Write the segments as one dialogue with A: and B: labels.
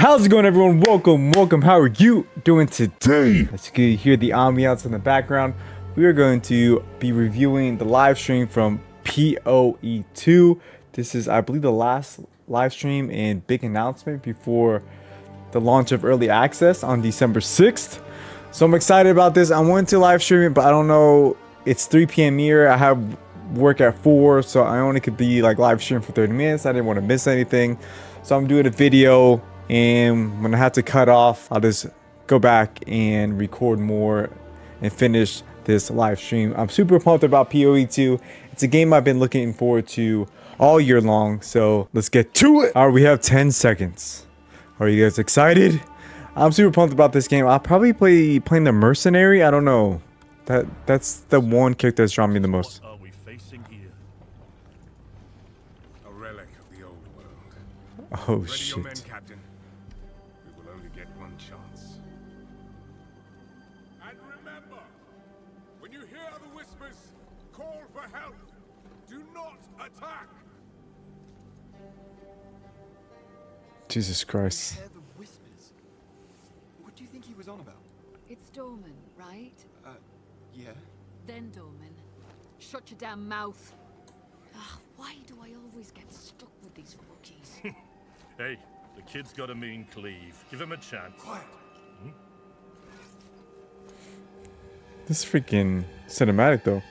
A: How's it going, everyone? Welcome. How are you doing today? As you can hear the ambiance in the background, we are going to be reviewing the live stream from POE2. This is, I believe, the last live stream and big announcement before the launch of early access on December 6th. So I'm excited about this. I wanted to live stream it, but I don't know. It's 3 p.m. here. I have work at 4, so I only could be like live stream for 30 minutes. I didn't want to miss anything, so I'm doing a video, and when I have to cut off, I'll just go back and record more and finish this live stream. I'm super pumped about POE2. It's a game I've been looking forward to all year long, so let's get to it. All right, we have 10 seconds. Are you guys excited? I'm super pumped about this game. I'll probably playing the mercenary. I don't know. That's the one character that's drawn me the most.
B: What are we facing here?
C: A relic of the old world.
A: Oh
C: Ready your men,
A: shit.
C: Captain. We will only get one chance. And remember, when you hear the whispers, call for help. Do not attack.
A: Jesus Christ.
D: Hear the whispers. What do you think he was on about?
E: It's Dorman, right?
D: Yeah.
E: Then Dorman. Shut your damn mouth. Ugh, why do I always get stuck with these rookies?
B: Hey, the kid's got a mean cleave. Give him a chance.
C: Quiet.
A: This is freaking cinematic though.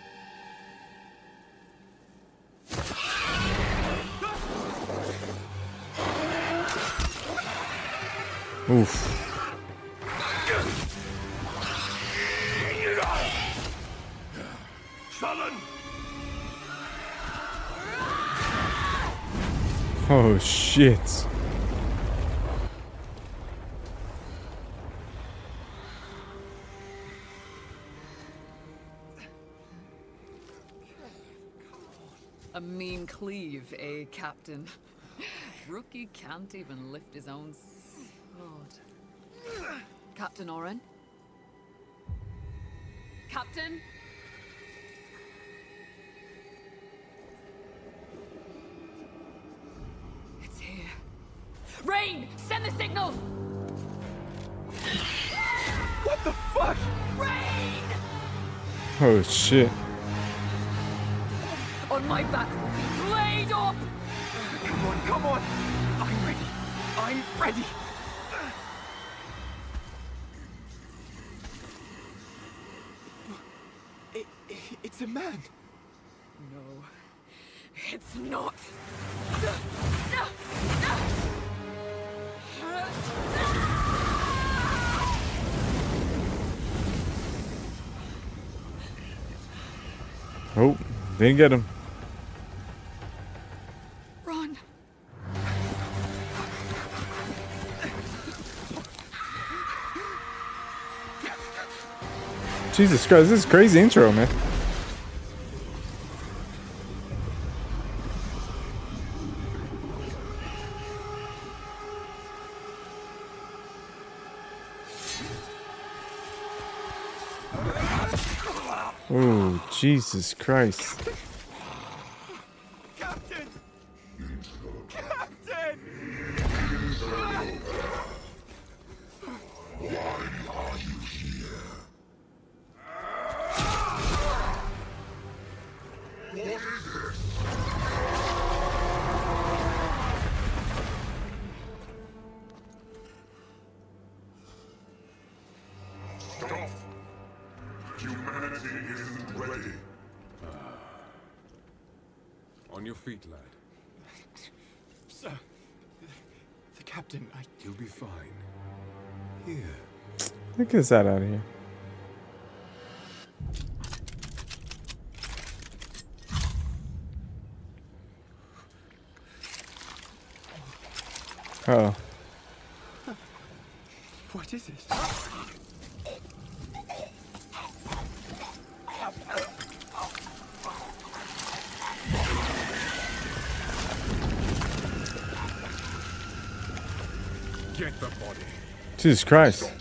A: Oof. Oh shit.
E: A mean cleave, eh, Captain? Rookie can't even lift his own sword. Captain Oren? Captain? It's here. Rain! Send the signal!
D: What the fuck?
E: Rain!
A: Oh shit.
E: On my back will be blade up!
D: Come on. I'm ready. It's a man.
E: No, it's not.
A: Oh, didn't get him.
E: Run.
A: Jesus Christ, this is crazy intro, man. Oh, Jesus Christ.
D: Captain! Captain!
C: Stop. Humanity isn't ready. On your feet, lad.
D: Sir, the captain,
C: You'll be fine. Here.
A: Look at that out of here. Oh.
D: What is this?
C: Get the body.
A: Jesus Christ.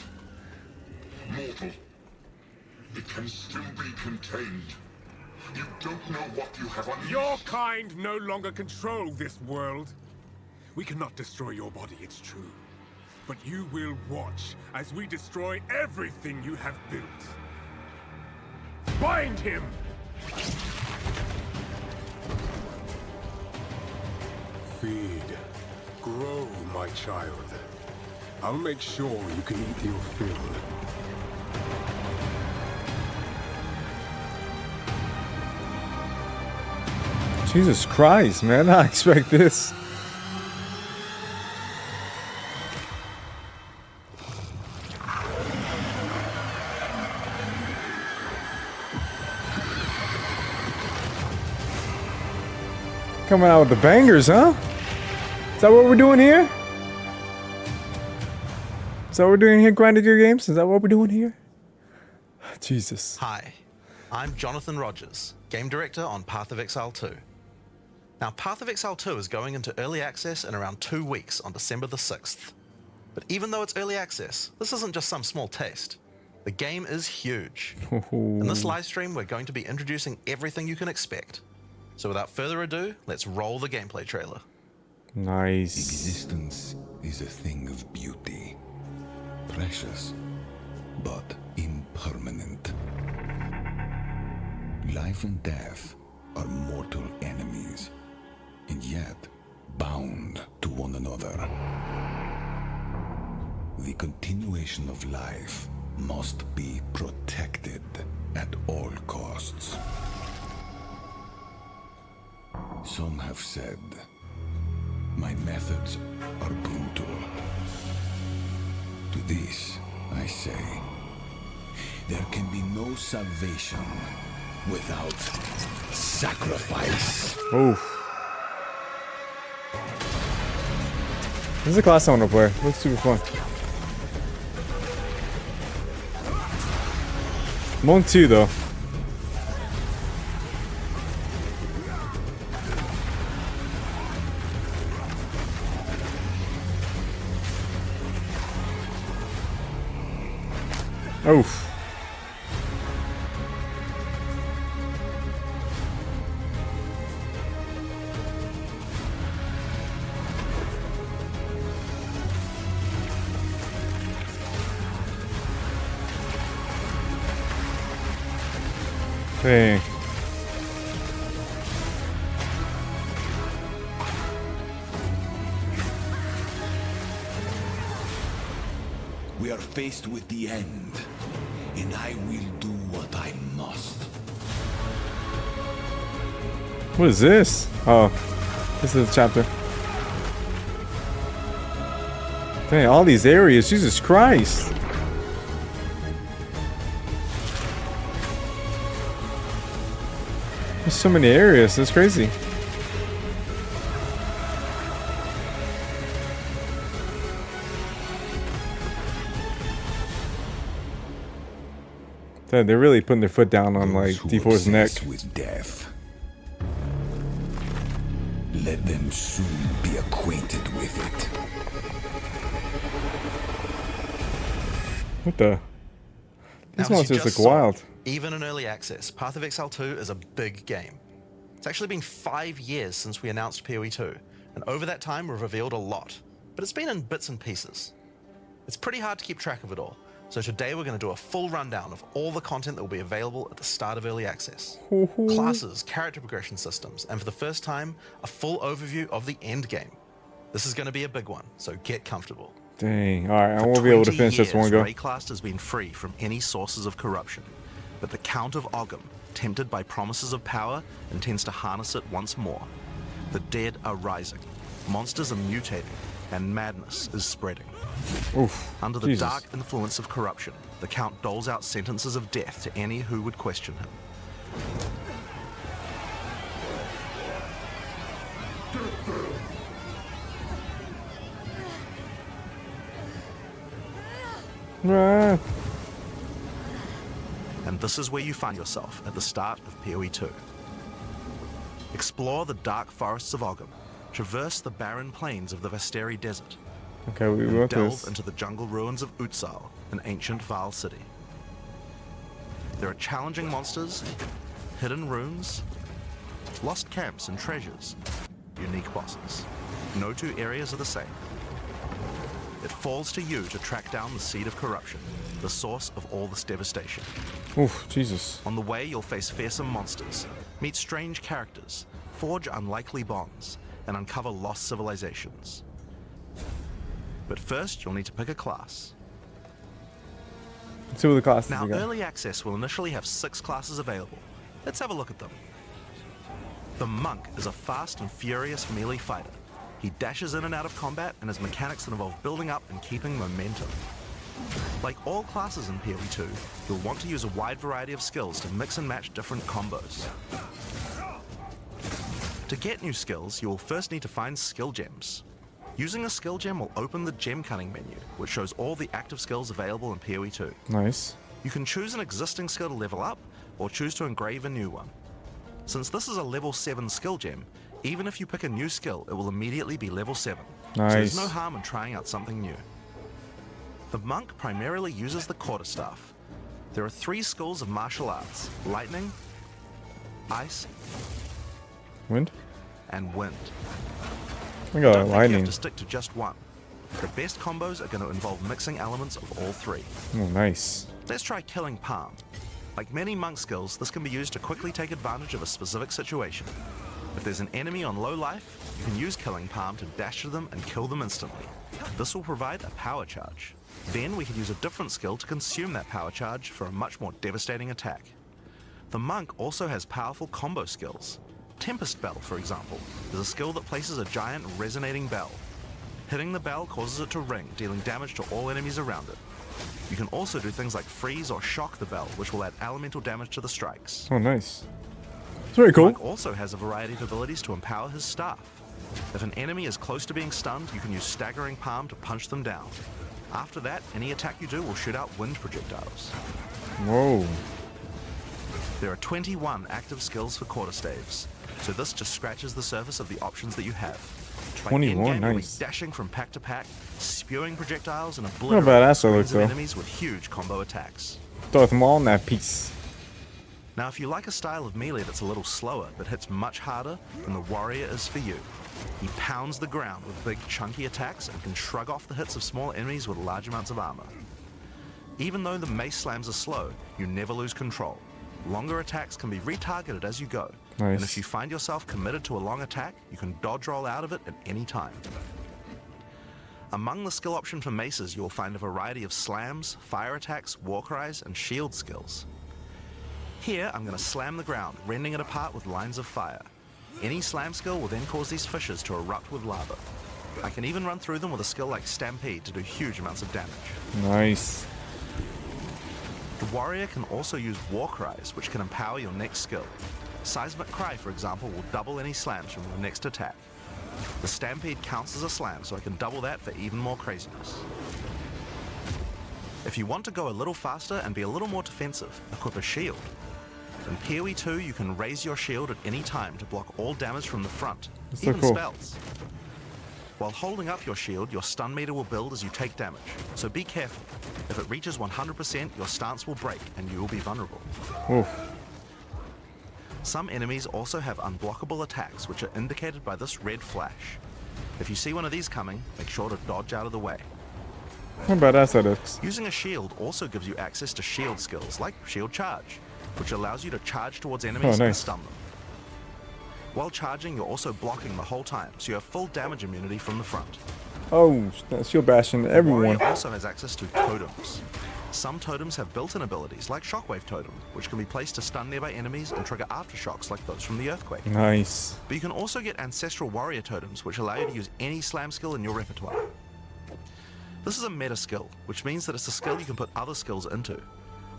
F: Mortal. It can still be contained. You don't know what you have unleashed.
C: Your kind no longer control this world. We cannot destroy your body, it's true. but you will watch as we destroy everything you have built. Bind him! Feed. Grow, my child. I'll make sure you can eat your fill.
A: Jesus Christ, man. I expect this. Coming out with the bangers, huh? Is that what we're doing here? Is that what we're doing here, Grinded Your Games? Is that what we're doing here? Jesus.
G: Hi, I'm Jonathan Rogers, Game Director on Path of Exile 2. Now, Path of Exile 2 is going into early access in around 2 weeks on December the 6th. But even though it's early access, this isn't just some small taste. The game is huge. In this live stream, we're going to be introducing everything you can expect. So without further ado, let's roll the gameplay trailer.
A: Nice.
H: Existence is a thing of beauty. Precious, but impermanent. Life and death are mortal enemies, and yet bound to one another. The continuation of life must be protected at all costs. Some have said, my methods are brutal. To this, I say, there can be no salvation without sacrifice.
A: Oof. This is a class I want to play. Looks super fun. Monk 2 though. Oof. Hey.
H: We are faced with the end, and I will do what I must.
A: What is this? Oh, this is the chapter. Dang, all these areas, Jesus Christ. There's so many areas, that's crazy. They're really putting their foot down on like D4's neck.
H: With death, let them soon be acquainted with it.
A: What the? These
G: Now, as you
A: monsters
G: just
A: look
G: saw,
A: wild.
G: Even in early access, Path of Exile 2 is a big game. It's actually been 5 years since we announced POE2, and over that time we've revealed a lot, but it's been in bits and pieces. It's pretty hard to keep track of it all, so today we're going to do a full rundown of all the content that will be available at the start of early access. Classes, character progression systems, and for the first time, a full overview of the end game. This is going to be a big one, so get comfortable.
A: Dang, alright, I won't be able to finish this one go.
G: Rayclast has been free from any sources of corruption, but the Count of Ogham, tempted by promises of power, intends to harness it once more. The dead are rising, monsters are mutating, and madness is spreading.
A: Oof,
G: Under the
A: Jesus.
G: dark influence of corruption, the Count doles out sentences of death to any who would question him.
A: Right.
G: And this is where you find yourself at the start of POE2. Explore the dark forests of Ogham, traverse the barren plains of the Vasteri Desert,
A: Okay, we
G: and
A: wrote
G: delve
A: this.
G: into the jungle ruins of Utsal, an ancient Val city. There are challenging monsters, hidden runes, lost camps and treasures, unique bosses. No two areas are the same. It falls to you to track down the seed of corruption, the source of all this devastation.
A: Oof, Jesus.
G: On the way, you'll face fearsome monsters, meet strange characters, forge unlikely bonds, and uncover lost civilizations. But first, you'll need to pick a class.
A: Let's see what the classes
G: Now,
A: we got.
G: early access will initially have 6 classes available. Let's have a look at them. The Monk is a fast and furious melee fighter. He dashes in and out of combat and has mechanics that involve building up and keeping momentum. Like all classes in POE2, you'll want to use a wide variety of skills to mix and match different combos. To get new skills, you will first need to find skill gems. Using a skill gem will open the gem cutting menu, which shows all the active skills available in POE2.
A: Nice.
G: You can choose an existing skill to level up, or choose to engrave a new one. Since this is a level 7 skill gem, even if you pick a new skill, it will immediately be level 7.
A: Nice.
G: So there's no harm in trying out something new. The Monk primarily uses the quarterstaff. There are 3 schools of martial arts: lightning, ice,
A: Wind?
G: and wind.
A: We got
G: Don't think you
A: lightning.
G: have to stick to just one. The best combos are going to involve mixing elements of all 3.
A: Oh, nice.
G: Let's try Killing Palm. Like many monk skills, this can be used to quickly take advantage of a specific situation. If there's an enemy on low life, you can use Killing Palm to dash to them and kill them instantly. This will provide a power charge. Then we can use a different skill to consume that power charge for a much more devastating attack. The Monk also has powerful combo skills. Tempest Bell, for example, is a skill that places a giant resonating bell. Hitting the bell causes it to ring, dealing damage to all enemies around it. You can also do things like freeze or shock the bell, which will add elemental damage to the strikes.
A: Oh, nice. It's very cool.
G: Monk also has a variety of abilities to empower his staff. If an enemy is close to being stunned, you can use Staggering Palm to punch them down. After that, any attack you do will shoot out wind projectiles.
A: Whoa.
G: There are 21 active skills for quarterstaves, so this just scratches the surface of the options that you have. By
A: 21,
G: endgame, you'll be
A: nice.
G: dashing from pack to pack, spewing projectiles and
A: Not
G: obliterating
A: badass that
G: screens
A: looks
G: of
A: though.
G: enemies with huge combo attacks.
A: Throw them all in that piece.
G: Now, if you like a style of melee that's a little slower but hits much harder, then the Warrior is for you. He pounds the ground with big chunky attacks and can shrug off the hits of small enemies with large amounts of armor. Even though the mace slams are slow, you never lose control. Longer attacks can be retargeted as you go.
A: Nice.
G: And if you find yourself committed to a long attack, you can dodge roll out of it at any time. Among the skill option for maces, you will find a variety of slams, fire attacks, war cries, and shield skills. Here, I'm going to slam the ground, rending it apart with lines of fire. Any slam skill will then cause these fissures to erupt with lava. I can even run through them with a skill like Stampede to do huge amounts of damage.
A: Nice.
G: The Warrior can also use war cries, which can empower your next skill. Seismic Cry, for example, will double any slams from your next attack. The Stampede counts as a slam, so I can double that for even more craziness. If you want to go a little faster and be a little more defensive, equip a shield. In POE2, you can raise your shield at any time to block all damage from the front,
A: That's so
G: even
A: cool.
G: spells. While holding up your shield, your stun meter will build as you take damage, so be careful. If it reaches 100%, your stance will break and you will be vulnerable.
A: Oof.
G: Some enemies also have unblockable attacks, which are indicated by this red flash. If you see one of these coming, make sure to dodge out of the way.
A: How badass that is.
G: Using a shield also gives you access to shield skills, like Shield Charge, which allows you to charge towards enemies and
A: nice.
G: stun them. While charging, you're also blocking the whole time, so you have full damage immunity from the front.
A: Oh, shield bashing everyone.
G: Warrior also has access to totems. Some totems have built-in abilities, like Shockwave Totem, which can be placed to stun nearby enemies and trigger aftershocks like those from the earthquake.
A: Nice.
G: But you can also get Ancestral Warrior Totems, which allow you to use any slam skill in your repertoire. This is a meta skill, which means that it's a skill you can put other skills into.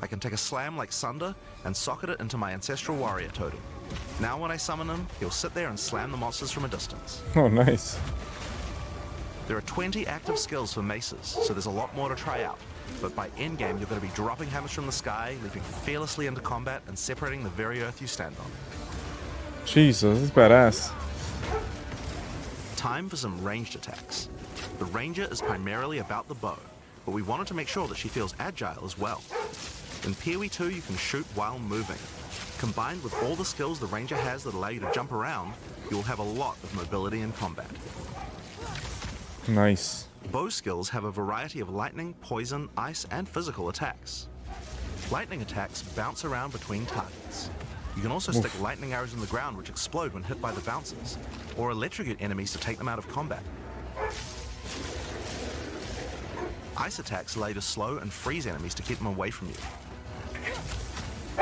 G: I can take a slam like Sunder and socket it into my Ancestral Warrior Totem. Now when I summon him, he'll sit there and slam the monsters from a distance.
A: Oh, nice.
G: There are 20 active skills for maces, so there's a lot more to try out. But by endgame, you're going to be dropping hammers from the sky, leaping fearlessly into combat, and separating the very earth you stand on.
A: Jesus, that's badass.
G: Time for some ranged attacks. The ranger is primarily about the bow, but we wanted to make sure that she feels agile as well. In POE2, you can shoot while moving. Combined with all the skills the ranger has that allow you to jump around, you will have a lot of mobility in combat.
A: Nice.
G: Bow skills have a variety of lightning, poison, ice, and physical attacks. Lightning attacks bounce around between targets. You can also stick lightning arrows in the ground which explode when hit by the bouncers, or electrocute enemies to take them out of combat. Ice attacks allow you to slow and freeze enemies to keep them away from you.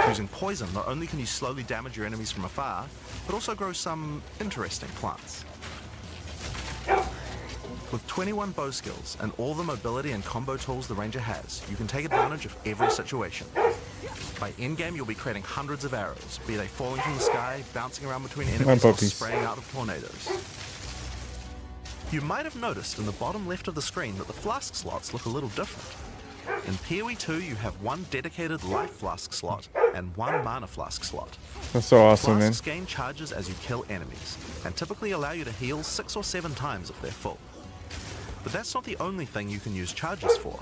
G: Using poison, not only can you slowly damage your enemies from afar, but also grow some interesting plants. With 21 bow skills and all the mobility and combo tools the ranger has, you can take advantage of every situation. By endgame, you'll be creating hundreds of arrows, be they falling from the sky, bouncing around between enemies, or spraying out of tornadoes. You might have noticed in the bottom left of the screen that the flask slots look a little different. In POE2, you have one dedicated life flask slot and one mana flask slot.
A: That's so awesome, man.
G: Flasks gain charges as you kill enemies, and typically allow you to heal 6 or 7 times if they're full. But that's not the only thing you can use charges for.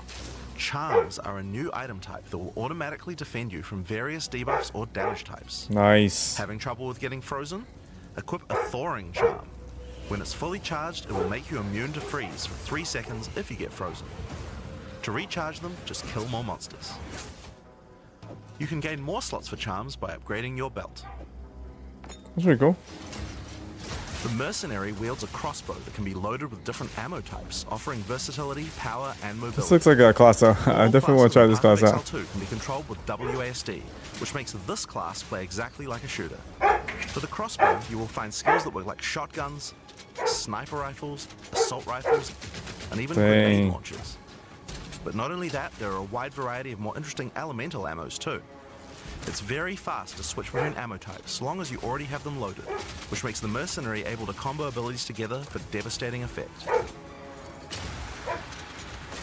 G: Charms are a new item type that will automatically defend you from various debuffs or damage types.
A: Nice.
G: Having trouble with getting frozen? Equip a thawing charm. When it's fully charged, it will make you immune to freeze for 3 seconds if you get frozen. To recharge them, just kill more monsters. You can gain more slots for charms by upgrading your belt.
A: That's pretty cool.
G: The mercenary wields a crossbow that can be loaded with different ammo types, offering versatility, power, and mobility.
A: This looks like a class out. I definitely want to try this class out.
G: POE2 can be controlled with WASD, which makes this class play exactly like a shooter. For the crossbow, you will find skills that work like shotguns, sniper rifles, assault rifles, and even grenade launchers. But not only that, there are a wide variety of more interesting elemental ammos too. It's very fast to switch between ammo types, so long as you already have them loaded, which makes the mercenary able to combo abilities together for devastating effect.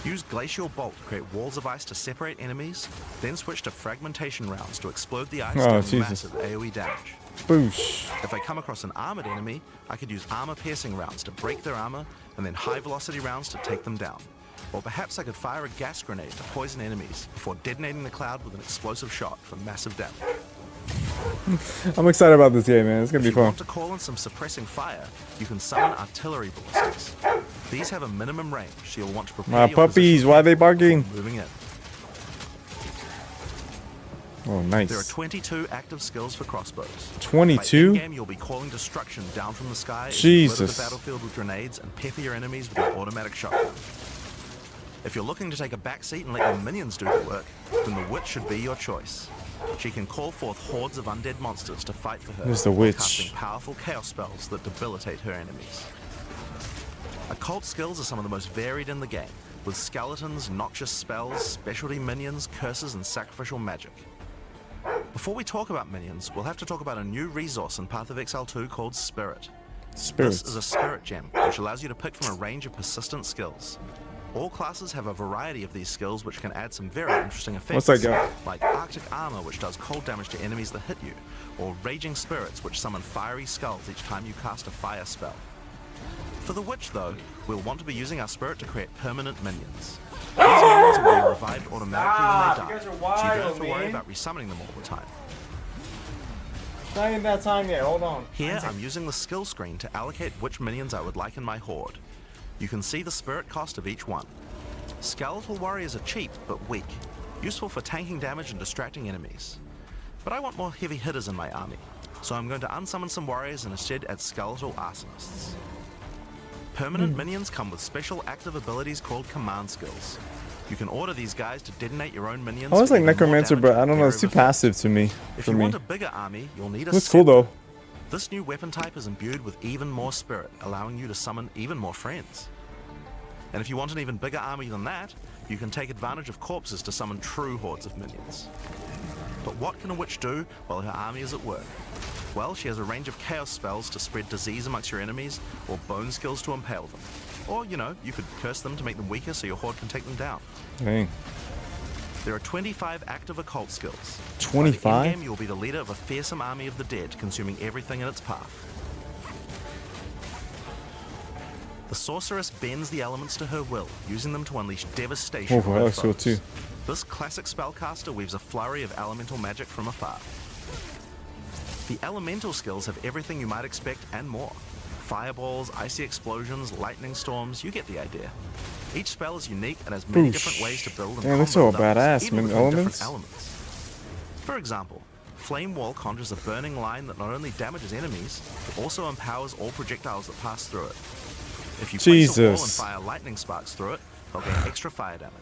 G: Use Glacial Bolt to create walls of ice to separate enemies, then switch to fragmentation rounds to explode the ice doing massive AoE damage.
A: Boosh.
G: If I come across an armored enemy, I could use armor-piercing rounds to break their armor, and then high-velocity rounds to take them down. Or perhaps I could fire a gas grenade to poison enemies before detonating the cloud with an explosive shot for massive damage.
A: I'm excited about this game, man. It's gonna be
G: If you
A: fun.
G: want to call in some suppressing fire, you can summon artillery ballistics. These have a minimum range, so you'll want to prepare
A: My
G: your
A: puppies,
G: position
A: why are they
G: before
A: barking?
G: moving in.
A: Oh,
G: There are
A: nice.
G: 22 active skills for crossbows.
A: 22?
G: By endgame, you'll be calling destruction down from the sky as
A: Jesus.
G: you litter the battlefield with grenades and pepper your enemies with your automatic shotgun. If you're looking to take a backseat and let your minions do the work, then the witch should be your choice. She can call forth hordes of undead monsters to fight for her,
A: Who's the
G: while
A: witch?
G: casting powerful chaos spells that debilitate her enemies. Occult skills are some of the most varied in the game, with skeletons, noxious spells, specialty minions, curses, and sacrificial magic. Before we talk about minions, we'll have to talk about a new resource in Path of Exile 2 called Spirit.
A: Spirits.
G: This is a spirit gem, which allows you to pick from a range of persistent skills. All classes have a variety of these skills which can add some very interesting effects.
A: What's that got?
G: Like Arctic Armor, which does cold damage to enemies that hit you, or Raging Spirits, which summon fiery skulls each time you cast a fire spell. For the Witch, though, we'll want to be using our spirit to create permanent minions. These minions will be revived automatically when they die, so you don't have to worry about resummoning them all the time.
A: Not in that time yet. Hold on.
G: Here, I'm using the skill screen to allocate which minions I would like in my horde. You can see the spirit cost of each one. Skeletal warriors are cheap, but weak, useful for tanking damage and distracting enemies. But I want more heavy hitters in my army, so I'm going to unsummon some warriors and instead add skeletal arsonists. Permanent minions come with special active abilities called command skills. You can order these guys to detonate your own minions.
A: I was
G: for
A: like
G: even more
A: Necromancer,
G: damage
A: but I
G: and
A: don't know. It's too
G: area of effect.
A: passive to me.
G: If
A: For
G: you
A: me.
G: want a bigger army, you'll need a
A: Looks cool though.
G: This new weapon type is imbued with even more spirit, allowing you to summon even more friends. And if you want an even bigger army than that, you can take advantage of corpses to summon true hordes of minions. But what can a witch do while her army is at work? Well, she has a range of chaos spells to spread disease amongst your enemies, or bone skills to impale them. Or, you know, you could curse them to make them weaker so your horde can take them down.
A: Dang.
G: There are 25 active occult skills.
A: 25?
G: By the endgame, you'll be the leader of a fearsome army of the dead, consuming everything in its path. The sorceress bends the elements to her will, using them to unleash devastation
A: Oh,
G: on her
A: that looks cool
G: foes.
A: too.
G: This classic spellcaster weaves a flurry of elemental magic from afar. The elemental skills have everything you might expect and more. Fireballs, icy explosions, lightning storms, you get the idea. Each spell is unique and has many different ways to build and
A: Man, looks
G: combo
A: so
G: those,
A: badass,
G: even
A: man.
G: between
A: Elements?
G: different elements. For example, Flame Wall conjures a burning line that not only damages enemies, but also empowers all projectiles that pass through it. If you place a wall and
A: Jesus.
G: fire lightning sparks through it, they'll gain extra fire damage.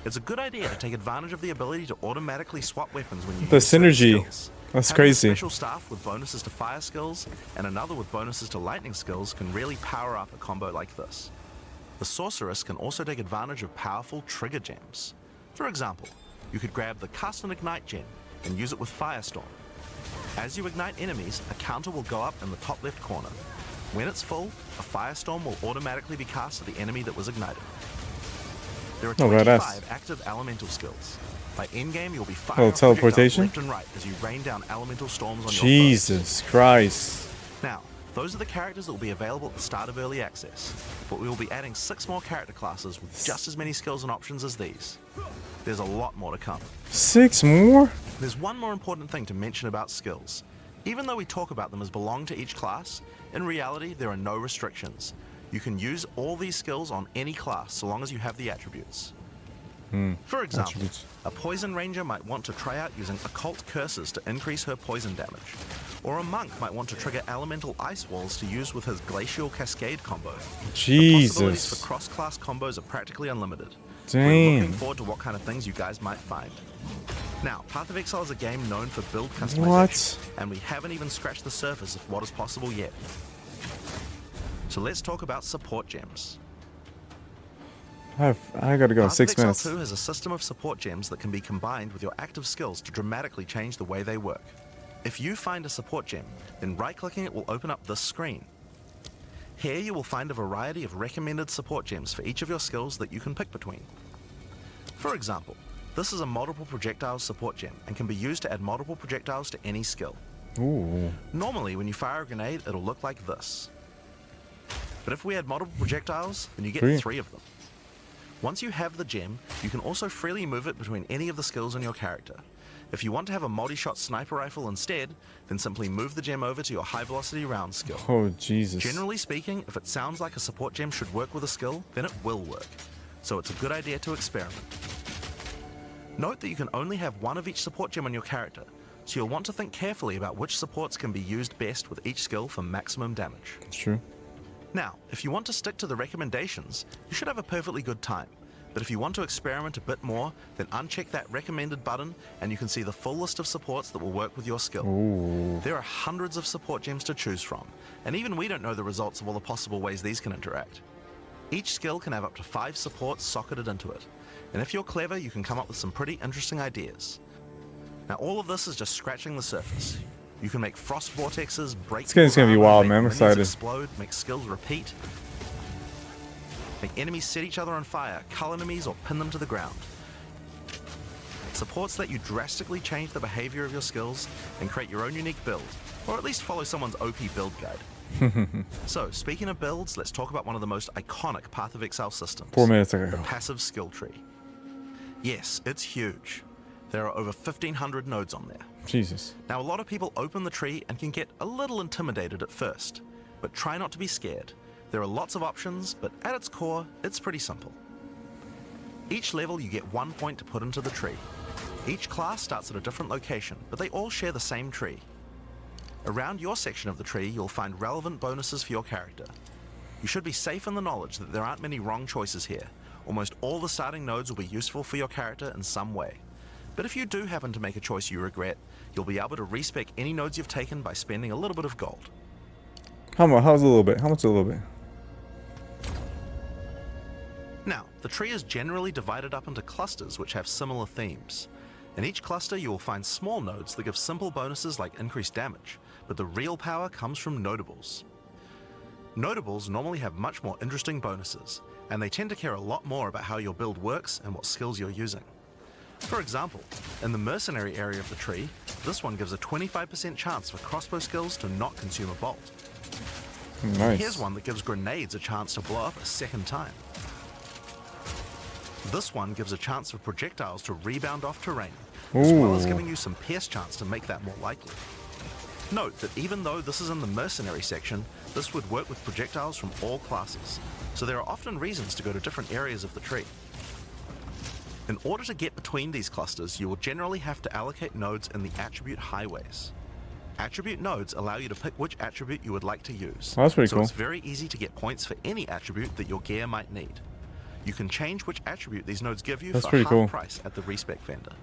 G: It's a good idea to take advantage of the ability to automatically swap weapons when you
A: The
G: use certain
A: synergy.
G: skills.
A: That's
G: Having
A: crazy.
G: A special staff with bonuses to fire skills and another with bonuses to lightning skills can really power up a combo like this. The sorceress can also take advantage of powerful trigger gems. For example, you could grab the Cast and Ignite gem and use it with Firestorm. As you ignite enemies, a counter will go up in the top left corner. When it's full, a Firestorm will automatically be cast at the enemy that was ignited. There are
A: Oh,
G: 25
A: badass.
G: active elemental skills. By endgame, you'll be firing off
A: teleportation?
G: projectiles left and right as you rain down elemental storms on your foes.
A: Jesus Christ.
G: Now, those are the characters that will be available at the start of early access, but we will be adding 6 more character classes with just as many skills and options as these. There's a lot more to come.
A: 6 more?
G: There's one more important thing to mention about skills. Even though we talk about them as belong to each class, in reality there are no restrictions. You can use all these skills on any class so long as you have the attributes. For example,
A: Attributes.
G: a poison ranger might want to try out using occult curses to increase her poison damage. Or a monk might want to trigger elemental ice walls to use with his glacial cascade combo. The possibilities
A: Jesus.
G: for cross-class combos are practically unlimited.
A: Damn.
G: We're looking forward to what kind of things you guys might find. Now, Path of Exile is a game known for build customization,
A: What?
G: and we haven't even scratched the surface of what is possible yet. So let's talk about support gems.
A: I gotta go in
G: Path of
A: 6
G: Exile
A: minutes.
G: 2 has a system of support gems that can be combined with your active skills to dramatically change the way they work. If you find a support gem, then right-clicking it will open up this screen. Here you will find a variety of recommended support gems for each of your skills that you can pick between. For example, this is a multiple projectiles support gem and can be used to add multiple projectiles to any skill.
A: Ooh.
G: Normally, when you fire a grenade, it'll look like this. But if we add multiple projectiles, then you get 3 of them. Once you have the gem, you can also freely move it between any of the skills on your character. If you want to have a multi-shot sniper rifle instead, then simply move the gem over to your high-velocity round skill.
A: Oh, Jesus.
G: Generally speaking, if it sounds like a support gem should work with a skill, then it will work. So it's a good idea to experiment. Note that you can only have one of each support gem on your character, so you'll want to think carefully about which supports can be used best with each skill for maximum damage.
A: It's true.
G: Now, if you want to stick to the recommendations, you should have a perfectly good time. But if you want to experiment a bit more, then uncheck that recommended button and you can see the full list of supports that will work with your skill.
A: Ooh.
G: There are hundreds of support gems to choose from, and even we don't know the results of all the possible ways these can interact. Each skill can have up to 5 supports socketed into it, and if you're clever, you can come up with some pretty interesting ideas. Now, all of this is just scratching the surface. You can make frost vortexes, break
A: This game's gonna be
G: people's
A: wild,
G: armor,
A: man. I'm
G: make
A: excited.
G: minions explode, make skills repeat, make enemies set each other on fire, cull enemies, or pin them to the ground. Supports let you drastically change the behavior of your skills and create your own unique build, or at least follow someone's OP build guide. So, speaking of builds, let's talk about one of the most iconic Path of Exile systems.
A: 4 minutes
G: The
A: ago.
G: passive skill tree. Yes, it's huge. There are over 1,500 nodes on there.
A: Jesus.
G: Now, a lot of people open the tree and can get a little intimidated at first, but try not to be scared. There are lots of options, but at its core, it's pretty simple. Each level you get 1 point to put into the tree. Each class starts at a different location, but they all share the same tree. Around your section of the tree, you'll find relevant bonuses for your character. You should be safe in the knowledge that there aren't many wrong choices here. Almost all the starting nodes will be useful for your character in some way. But if you do happen to make a choice you regret, you'll be able to respec any nodes you've taken by spending a little bit of gold.
A: How's a little bit? How much a little bit?
G: Now, the tree is generally divided up into clusters which have similar themes. In each cluster you will find small nodes that give simple bonuses like increased damage, but the real power comes from notables. Notables normally have much more interesting bonuses, and they tend to care a lot more about how your build works and what skills you're using. For example, in the mercenary area of the tree, this one gives a 25% chance for crossbow skills to not consume a bolt.
A: Nice.
G: Here's one that gives grenades a chance to blow up a second time. This one gives a chance for projectiles to rebound off terrain, as well as
A: Ooh.
G: giving you some pierce chance to make that more likely. Note that even though this is in the mercenary section, this would work with projectiles from all classes, so there are often reasons to go to different areas of the tree. In order to get between these clusters, you will generally have to allocate nodes in the attribute highways. Attribute nodes allow you to pick which attribute you would like to use.
A: Oh, that's pretty
G: so
A: cool.
G: It's very easy to get points for any attribute that your gear might need. You can change which attribute these nodes give you
A: That's
G: for
A: pretty
G: half
A: cool.
G: price at the respec vendor.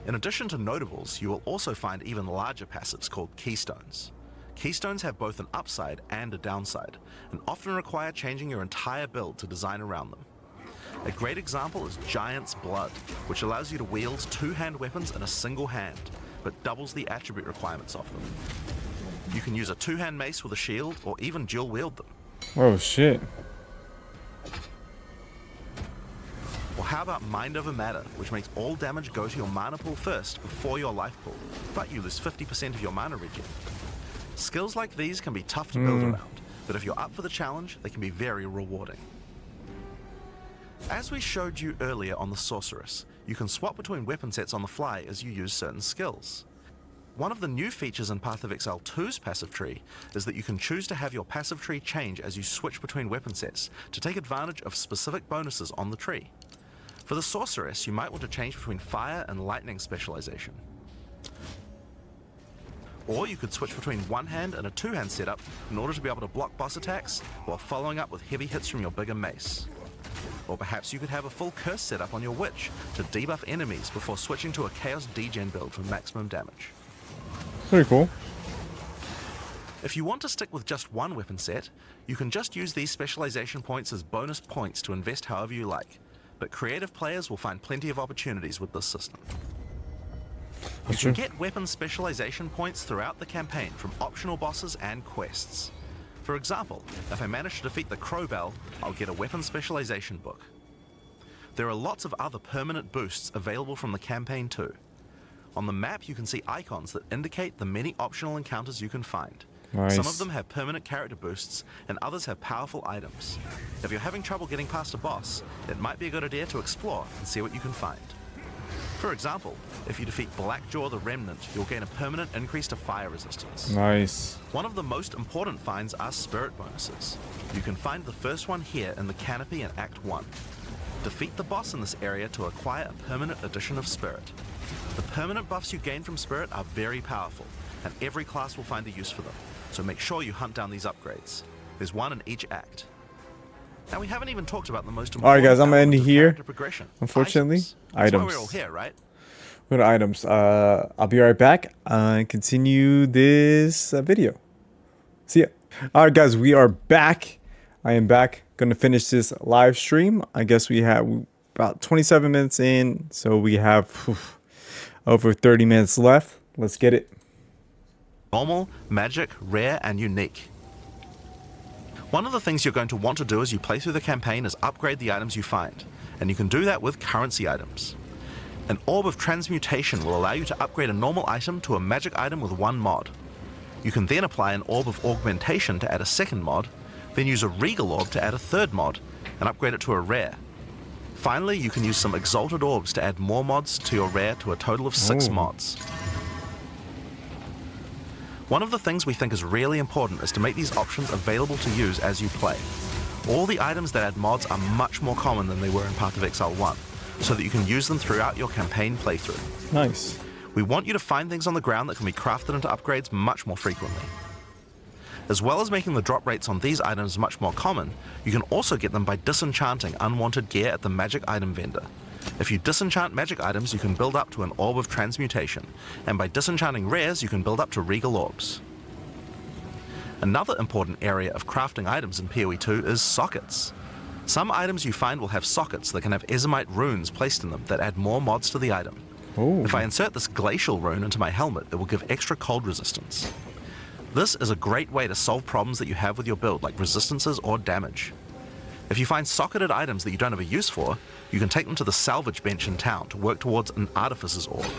G: In addition to notables, you will also find even larger passives called keystones. Keystones have both an upside and a downside, and often require changing your entire build to design around them. A great example is Giant's Blood, which allows you to wield two-hand weapons in a single hand, but doubles the attribute requirements of them. You can use a two-hand mace with a shield, or even dual wield them.
A: Oh shit.
G: Or how about Mind Over Matter, which makes all damage go to your mana pool first before your life pool, but you lose 50% of your mana regen. Skills like these can be tough to build around, but if you're up for the challenge, they can be very rewarding. As we showed you earlier on the Sorceress, you can swap between weapon sets on the fly as you use certain skills. One of the new features in Path of Exile 2's passive tree is that you can choose to have your passive tree change as you switch between weapon sets to take advantage of specific bonuses on the tree. For the Sorceress, you might want to change between fire and lightning specialization. Or you could switch between one-hand and a two-hand setup in order to be able to block boss attacks while following up with heavy hits from your bigger mace. Or perhaps you could have a full curse setup on your witch to debuff enemies before switching to a chaos degen build for maximum damage.
A: Pretty cool.
G: If you want to stick with just one weapon set, you can just use these specialization points as bonus points to invest however you like, but creative players will find plenty of opportunities with this system. You can get weapon specialization points throughout the campaign from optional bosses and quests. For example, if I manage to defeat the Crowbell, I'll get a weapon specialization book. There are lots of other permanent boosts available from the campaign too. On the map you can see icons that indicate the many optional encounters you can find.
A: Nice.
G: Some of them have permanent character boosts, and others have powerful items. If you're having trouble getting past a boss, it might be a good idea to explore and see what you can find. For example, if you defeat Blackjaw the Remnant, you'll gain a permanent increase to fire resistance.
A: Nice.
G: One of the most important finds are spirit bonuses. You can find the first one here in the Canopy in Act 1. Defeat the boss in this area to acquire a permanent addition of spirit. The permanent buffs you gain from spirit are very powerful, and every class will find a use for them, so make sure you hunt down these upgrades. There's one in each act. Now we haven't even talked about the most important.
A: Alright guys, I'm gonna end
G: element of
A: here.
G: character progression.
A: Unfortunately,
G: That's why
A: items.
G: we're all here, right?
A: Go to items. I'll be right back and continue this video. See ya. Alright guys, we are back. I am back. Gonna finish this live stream. I guess we have about 27 minutes in, so we have over 30 minutes left. Let's get it.
G: Normal, magic, rare, and unique. One of the things you're going to want to do as you play through the campaign is upgrade the items you find, and you can do that with currency items. An Orb of Transmutation will allow you to upgrade a normal item to a magic item with one mod. You can then apply an Orb of Augmentation to add a second mod, then use a Regal Orb to add a third mod, and upgrade it to a rare. Finally, you can use some Exalted Orbs to add more mods to your rare to a total of 6 mods. One of the things we think is really important is to make these options available to use as you play. All the items that add mods are much more common than they were in Path of Exile 1, so that you can use them throughout your campaign playthrough.
A: Nice.
G: We want you to find things on the ground that can be crafted into upgrades much more frequently. As well as making the drop rates on these items much more common, you can also get them by disenchanting unwanted gear at the magic item vendor. If you disenchant magic items, you can build up to an Orb of Transmutation, and by disenchanting rares, you can build up to Regal Orbs. Another important area of crafting items in POE2 is sockets. Some items you find will have sockets that can have Ezomite runes placed in them that add more mods to the item.
A: Ooh.
G: If I insert this glacial rune into my helmet, it will give extra cold resistance. This is a great way to solve problems that you have with your build, like resistances or damage. If you find socketed items that you don't have a use for, you can take them to the salvage bench in town to work towards an Artificer's Orb.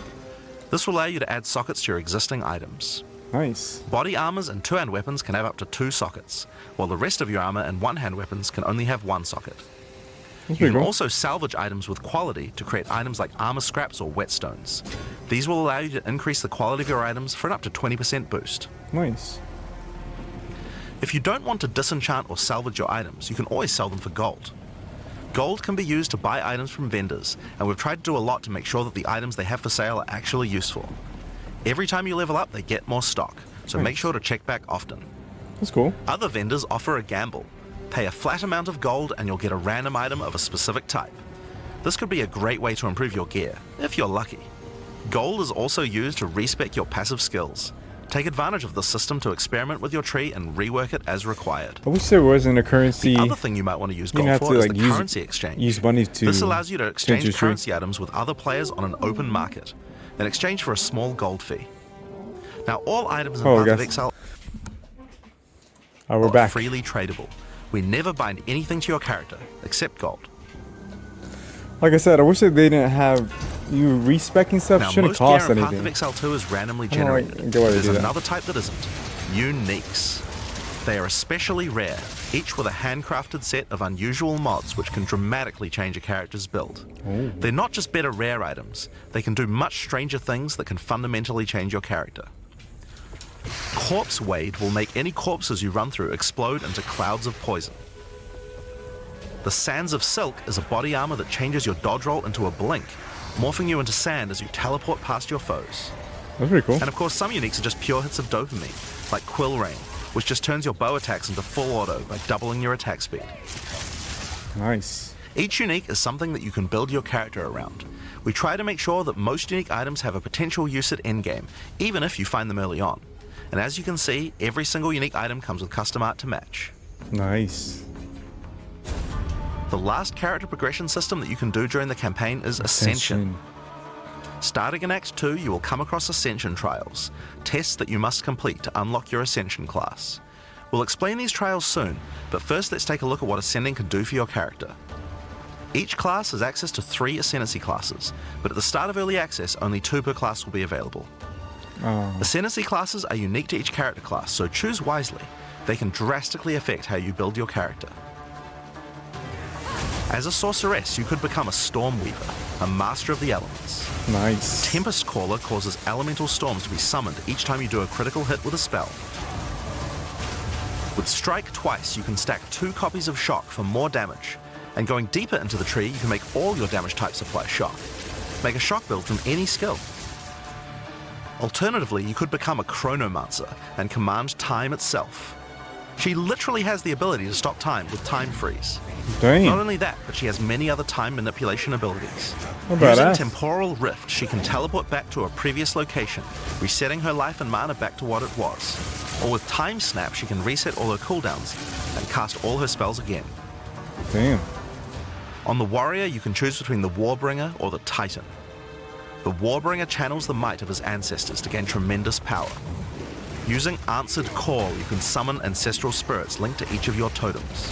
G: This will allow you to add sockets to your existing items.
A: Nice.
G: Body armors and two-hand weapons can have up to 2 sockets, while the rest of your armor and one-hand weapons can only have 1 socket. You
A: pretty
G: can
A: cool.
G: also salvage items with quality to create items like armor scraps or whetstones. These will allow you to increase the quality of your items for an up to 20% boost.
A: Nice.
G: If you don't want to disenchant or salvage your items, you can always sell them for gold. Gold can be used to buy items from vendors, and we've tried to do a lot to make sure that the items they have for sale are actually useful. Every time you level up, they get more stock, so make sure to check back often.
A: That's cool.
G: Other vendors offer a gamble. Pay a flat amount of gold and you'll get a random item of a specific type. This could be a great way to improve your gear, if you're lucky. Gold is also used to respec your passive skills. Take advantage of the system to experiment with your tree and rework it as required.
A: I wish there wasn't a currency.
G: The other thing you might want to use
A: you
G: gold
A: have
G: for
A: to
G: is
A: like
G: the currency exchange.
A: use money to.
G: This allows you to exchange
A: your tree.
G: currency items with other players on an open market, in exchange for a small gold fee. Now, all items in Path of Exile
A: Oh, we're
G: are
A: back.
G: freely tradable. We never bind anything to your character, except gold.
A: Like I said, I wish that they didn't have you respecing stuff.
G: Now,
A: Shouldn't
G: most
A: cost
G: gear in Path
A: anything.
G: of Exile 2 is randomly
A: I don't like-
G: generated.
A: get why they
G: There's
A: do that.
G: another type that isn't. Uniques. They are especially rare, each with a handcrafted set of unusual mods which can dramatically change a character's build. They're not just better rare items, they can do much stranger things that can fundamentally change your character. Corpse Wade will make any corpses you run through explode into clouds of poison. The Sands of Silk is a body armor that changes your dodge roll into a blink, morphing you into sand as you teleport past your foes.
A: That's pretty cool.
G: And of course, some uniques are just pure hits of dopamine, like Quill Rain, which just turns your bow attacks into full auto by doubling your attack speed.
A: Nice.
G: Each unique is something that you can build your character around. We try to make sure that most unique items have a potential use at endgame, even if you find them early on. And as you can see, every single unique item comes with custom art to match.
A: Nice.
G: The last character progression system that you can do during the campaign is Ascension. Starting in Act 2, you will come across Ascension trials, tests that you must complete to unlock your Ascension class. We'll explain these trials soon, but first let's take a look at what Ascending can do for your character. Each class has access to 3 Ascendancy classes, but at the start of Early Access, only 2 per class will be available. Ascendancy classes are unique to each character class, so choose wisely. They can drastically affect how you build your character. As a sorceress, you could become a Stormweaver, a master of the elements.
A: Nice.
G: Tempest Caller causes elemental storms to be summoned each time you do a critical hit with a spell. With Strike twice, you can stack 2 copies of Shock for more damage, and going deeper into the tree, you can make all your damage types apply Shock. Make a Shock build from any skill. Alternatively, you could become a Chronomancer and command time itself. She literally has the ability to stop time with Time Freeze.
A: Dang.
G: Not only that, but she has many other time manipulation abilities.
A: Not
G: Using
A: badass.
G: Temporal Rift, she can teleport back to a previous location, resetting her life and mana back to what it was. Or with Time Snap, she can reset all her cooldowns and cast all her spells again.
A: Damn.
G: On the Warrior, you can choose between the Warbringer or the Titan. The Warbringer channels the might of his ancestors to gain tremendous power. Using Answered Call, you can summon ancestral spirits linked to each of your totems.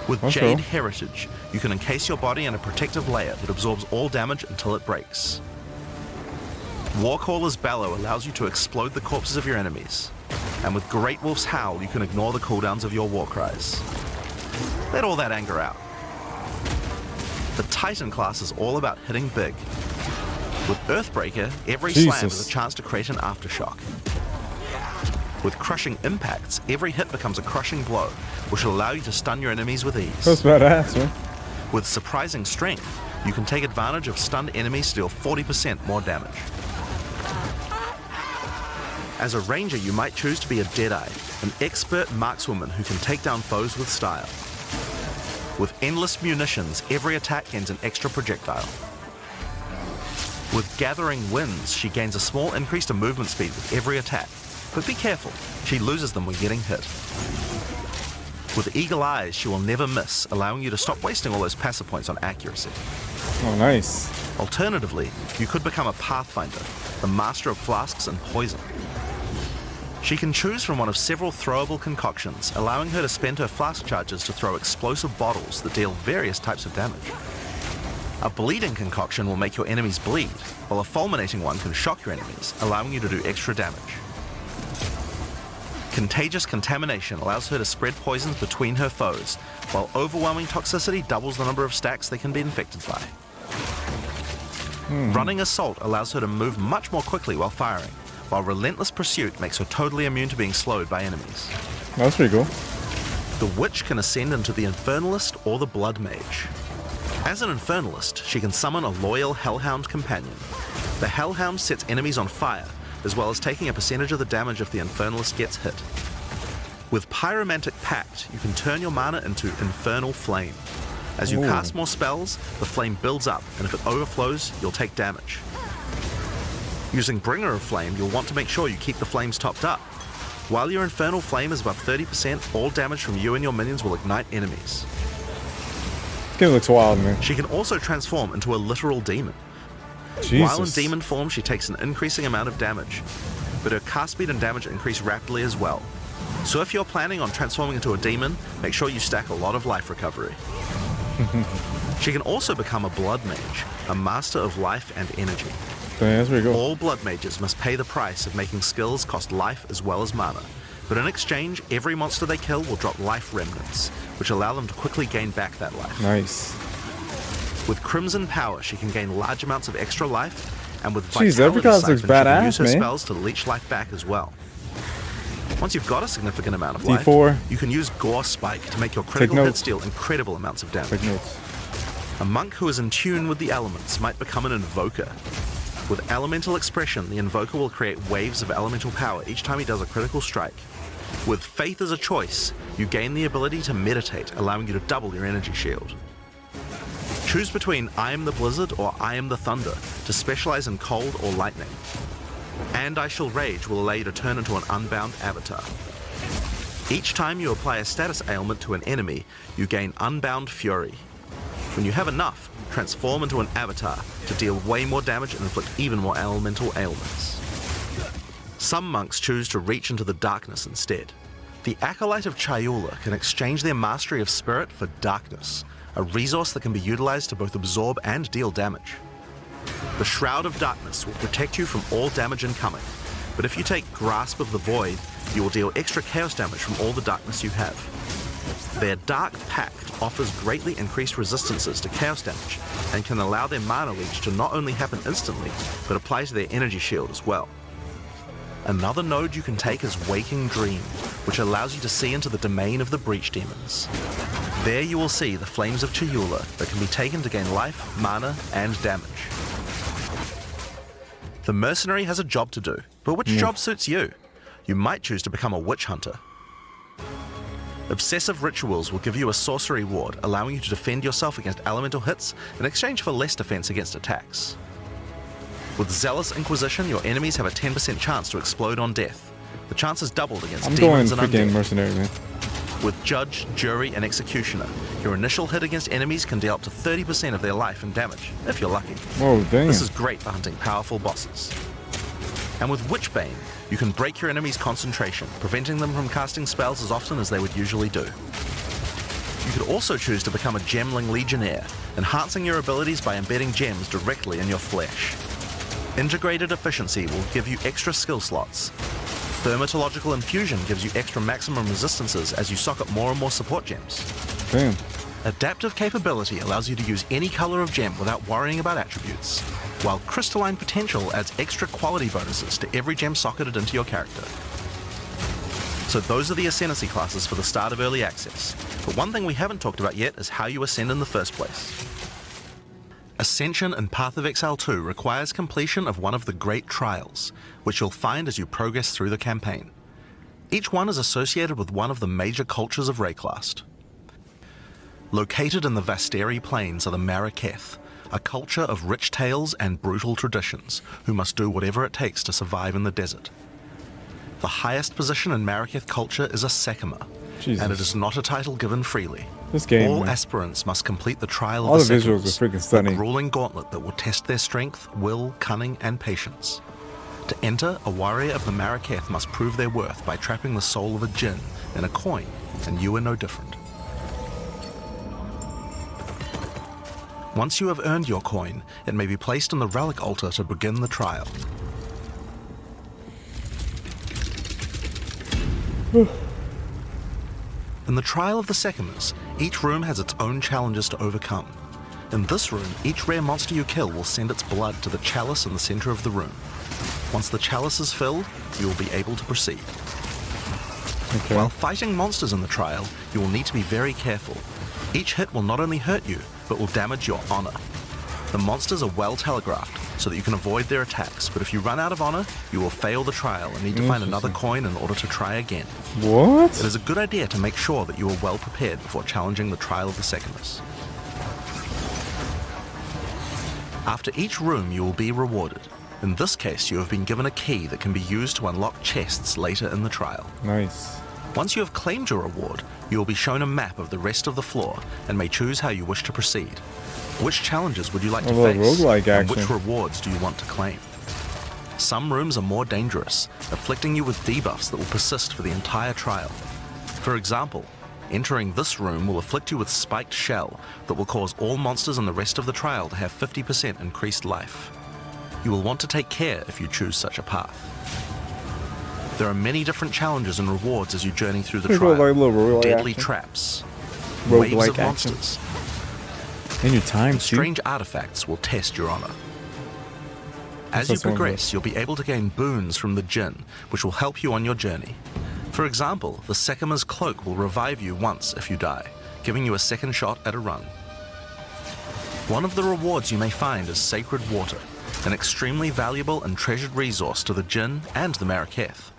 G: With
A: That's
G: Jade
A: cool.
G: Heritage, you can encase your body in a protective layer that absorbs all damage until it breaks. Warcaller's Bellow allows you to explode the corpses of your enemies. And with Great Wolf's Howl, you can ignore the cooldowns of your war cries. Let all that anger out. The Titan class is all about hitting big. With Earthbreaker, every slam is
A: Jesus.
G: a chance to create an aftershock. With Crushing Impacts, every hit becomes a crushing blow, which will allow you to stun your enemies with ease.
A: That's badass, man.
G: With Surprising Strength, you can take advantage of stunned enemies to deal 40% more damage. As a ranger, you might choose to be a Deadeye, an expert markswoman who can take down foes with style. With Endless Munitions, every attack gains an extra projectile. With Gathering Winds, she gains a small increase to movement speed with every attack, but be careful, she loses them when getting hit. With Eagle Eyes, she will never miss, allowing you to stop wasting all those passive points on accuracy.
A: Oh, nice.
G: Alternatively, you could become a Pathfinder, the master of flasks and poison. She can choose from one of several throwable concoctions, allowing her to spend her flask charges to throw explosive bottles that deal various types of damage. A bleeding concoction will make your enemies bleed, while a fulminating one can shock your enemies, allowing you to do extra damage. Contagious contamination allows her to spread poisons between her foes, while overwhelming toxicity doubles the number of stacks they can be infected by. Running Assault allows her to move much more quickly while firing, while Relentless Pursuit makes her totally immune to being slowed by enemies.
A: That's pretty cool.
G: The Witch can ascend into the Infernalist or the Blood Mage. As an Infernalist, she can summon a loyal Hellhound companion. The Hellhound sets enemies on fire, as well as taking a percentage of the damage if the Infernalist gets hit. With Pyromantic Pact, you can turn your mana into Infernal Flame. As you cast more spells, the flame builds up, and if it overflows, you'll take damage. Using Bringer of Flame, you'll want to make sure you keep the flames topped up. While your Infernal Flame is above 30%, all damage from you and your minions will ignite enemies.
A: This game looks wild, man.
G: She can also transform into a literal demon.
A: Jesus.
G: While in demon form, she takes an increasing amount of damage, but her cast speed and damage increase rapidly as well. So if you're planning on transforming into a demon, make sure you stack a lot of life recovery. She can also become a Blood Mage, a master of life and energy.
A: Dang, that's pretty cool.
G: All Blood Mages must pay the price of making skills cost life as well as mana, but in exchange, every monster they kill will drop life remnants, which allow them to quickly gain back that life.
A: Nice.
G: With Crimson Power, she can gain large amounts of extra life, and with
A: Jeez,
G: Vitality
A: every class looks
G: Siphon, she can
A: badass,
G: use her
A: man.
G: spells to leech life back as well. Once you've got a significant amount of life,
A: D4.
G: you can use Gore Spike to make your critical hits
A: notes.
G: deal incredible amounts of damage.
A: Take notes.
G: A monk who is in tune with the elements might become an Invoker. With Elemental Expression, the Invoker will create waves of elemental power each time he does a critical strike. With Faith as a choice, you gain the ability to meditate, allowing you to double your energy shield. Choose between I am the Blizzard or I am the Thunder to specialize in cold or lightning. And I Shall Rage will allow you to turn into an unbound avatar. Each time you apply a status ailment to an enemy, you gain Unbound Fury. When you have enough, transform into an avatar to deal way more damage and inflict even more elemental ailments. Some monks choose to reach into the darkness instead. The Acolyte of Chayula can exchange their mastery of spirit for darkness, a resource that can be utilized to both absorb and deal damage. The Shroud of Darkness will protect you from all damage incoming, but if you take Grasp of the Void, you will deal extra chaos damage from all the darkness you have. Their Dark Pact offers greatly increased resistances to chaos damage and can allow their mana leech to not only happen instantly, but apply to their energy shield as well. Another node you can take is Waking Dream, which allows you to see into the domain of the Breach Demons. There you will see the Flames of Chayula that can be taken to gain life, mana, and damage. The Mercenary has a job to do, but which job suits you? You might choose to become a Witch Hunter. Obsessive Rituals will give you a sorcery ward, allowing you to defend yourself against elemental hits in exchange for less defense against attacks. With Zealous Inquisition, your enemies have a 10% chance to explode on death. The chance is doubled against
A: I'm going
G: demons and
A: freaking
G: undead.
A: mercenary, man.
G: With Judge, Jury, and Executioner, your initial hit against enemies can deal up to 30% of their life and damage, if you're lucky.
A: Whoa, dang.
G: This is great for hunting powerful bosses. And with Witchbane, you can break your enemy's concentration, preventing them from casting spells as often as they would usually do. You could also choose to become a Gemling Legionnaire, enhancing your abilities by embedding gems directly in your flesh. Integrated Efficiency will give you extra skill slots. Thermatological Infusion gives you extra maximum resistances as you sock up more and more support gems.
A: Damn.
G: Adaptive Capability allows you to use any color of gem without worrying about attributes, while Crystalline Potential adds extra quality bonuses to every gem socketed into your character. So those are the Ascendancy classes for the start of Early Access, but one thing we haven't talked about yet is how you ascend in the first place. Ascension in Path of Exile 2 requires completion of one of the Great Trials, which you'll find as you progress through the campaign. Each one is associated with one of the major cultures of Rayclast. Located in the Vasteri Plains are the Maraketh, a culture of rich tales and brutal traditions, who must do whatever it takes to survive in the desert. The highest position in Maraketh culture is a Sekima,
A: Jesus.
G: and it is not a title given freely.
A: This game,
G: All
A: man.
G: aspirants must complete the trial of
A: All
G: the
A: the visuals
G: Sekimas,
A: are freaking stunning.
G: a grueling gauntlet that will test their strength, will, cunning, and patience. To enter, a warrior of the Maraketh must prove their worth by trapping the soul of a djinn in a coin, and you are no different. Once you have earned your coin, it may be placed on the relic altar to begin the trial. In the Trial of the Seconders, each room has its own challenges to overcome. In this room, each rare monster you kill will send its blood to the chalice in the center of the room. Once the chalice is filled, you will be able to proceed.
A: Okay.
G: While fighting monsters in the trial, you will need to be very careful. Each hit will not only hurt you, but will damage your honor. The monsters are well telegraphed, so that you can avoid their attacks, but if you run out of honor, you will fail the trial and need to find another coin in order to try again.
A: What?
G: It is a good idea to make sure that you are well prepared before challenging the Trial of the Seconders. After each room, you will be rewarded. In this case, you have been given a key that can be used to unlock chests later in the trial.
A: Nice.
G: Once you have claimed your reward, you will be shown a map of the rest of the floor and may choose how you wish to proceed. Which challenges would you like to
A: little
G: face,
A: roguelike
G: and which
A: action.
G: rewards do you want to claim? Some rooms are more dangerous, afflicting you with debuffs that will persist for the entire trial. For example, entering this room will afflict you with Spiked Shell that will cause all monsters in the rest of the trial to have 50% increased life. You will want to take care if you choose such a path. There are many different challenges and rewards as you journey through the
A: Pretty cool,
G: trial.
A: like little roguelike
G: Deadly
A: action.
G: traps, waves
A: Roguelike
G: of
A: action.
G: monsters,
A: In your time, too.
G: strange artifacts will test your honor. As you
A: That's awesome.
G: progress, you'll be able to gain boons from the Jinn, which will help you on your journey. For example, the Sekima's cloak will revive you once if you die, giving you a second shot at a run. One of the rewards you may find is Sacred Water, an extremely valuable and treasured resource to the Jinn and the Maraketh.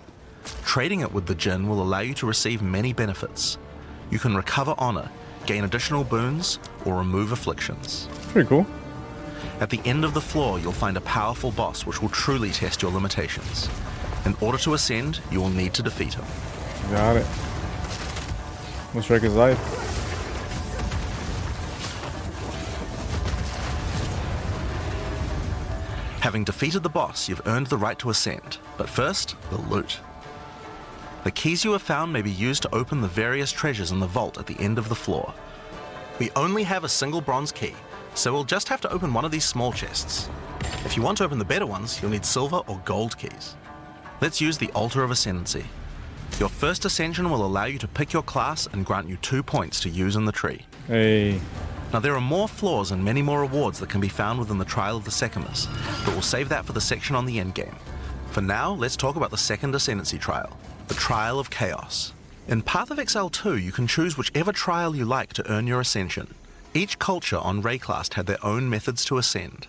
G: Trading it with the Jinn will allow you to receive many benefits. You can recover honor, gain additional boons, or remove afflictions.
A: Pretty cool.
G: At the end of the floor, you'll find a powerful boss which will truly test your limitations. In order to ascend, you will need to defeat him.
A: Got it. Let's wreck his life.
G: Having defeated the boss, you've earned the right to ascend. But first, the loot. The keys you have found may be used to open the various treasures in the vault at the end of the floor. We only have a single bronze key, so we'll just have to open one of these small chests. If you want to open the better ones, you'll need silver or gold keys. Let's use the Altar of Ascendancy. Your first ascension will allow you to pick your class and grant you 2 points to use in the tree.
A: Hey.
G: Now there are more floors and many more rewards that can be found within the Trial of the Sekimas, but we'll save that for the section on the endgame. For now, let's talk about the second Ascendancy trial, the Trial of Chaos. In Path of Exile 2, you can choose whichever trial you like to earn your ascension. Each culture on Rayclast had their own methods to ascend.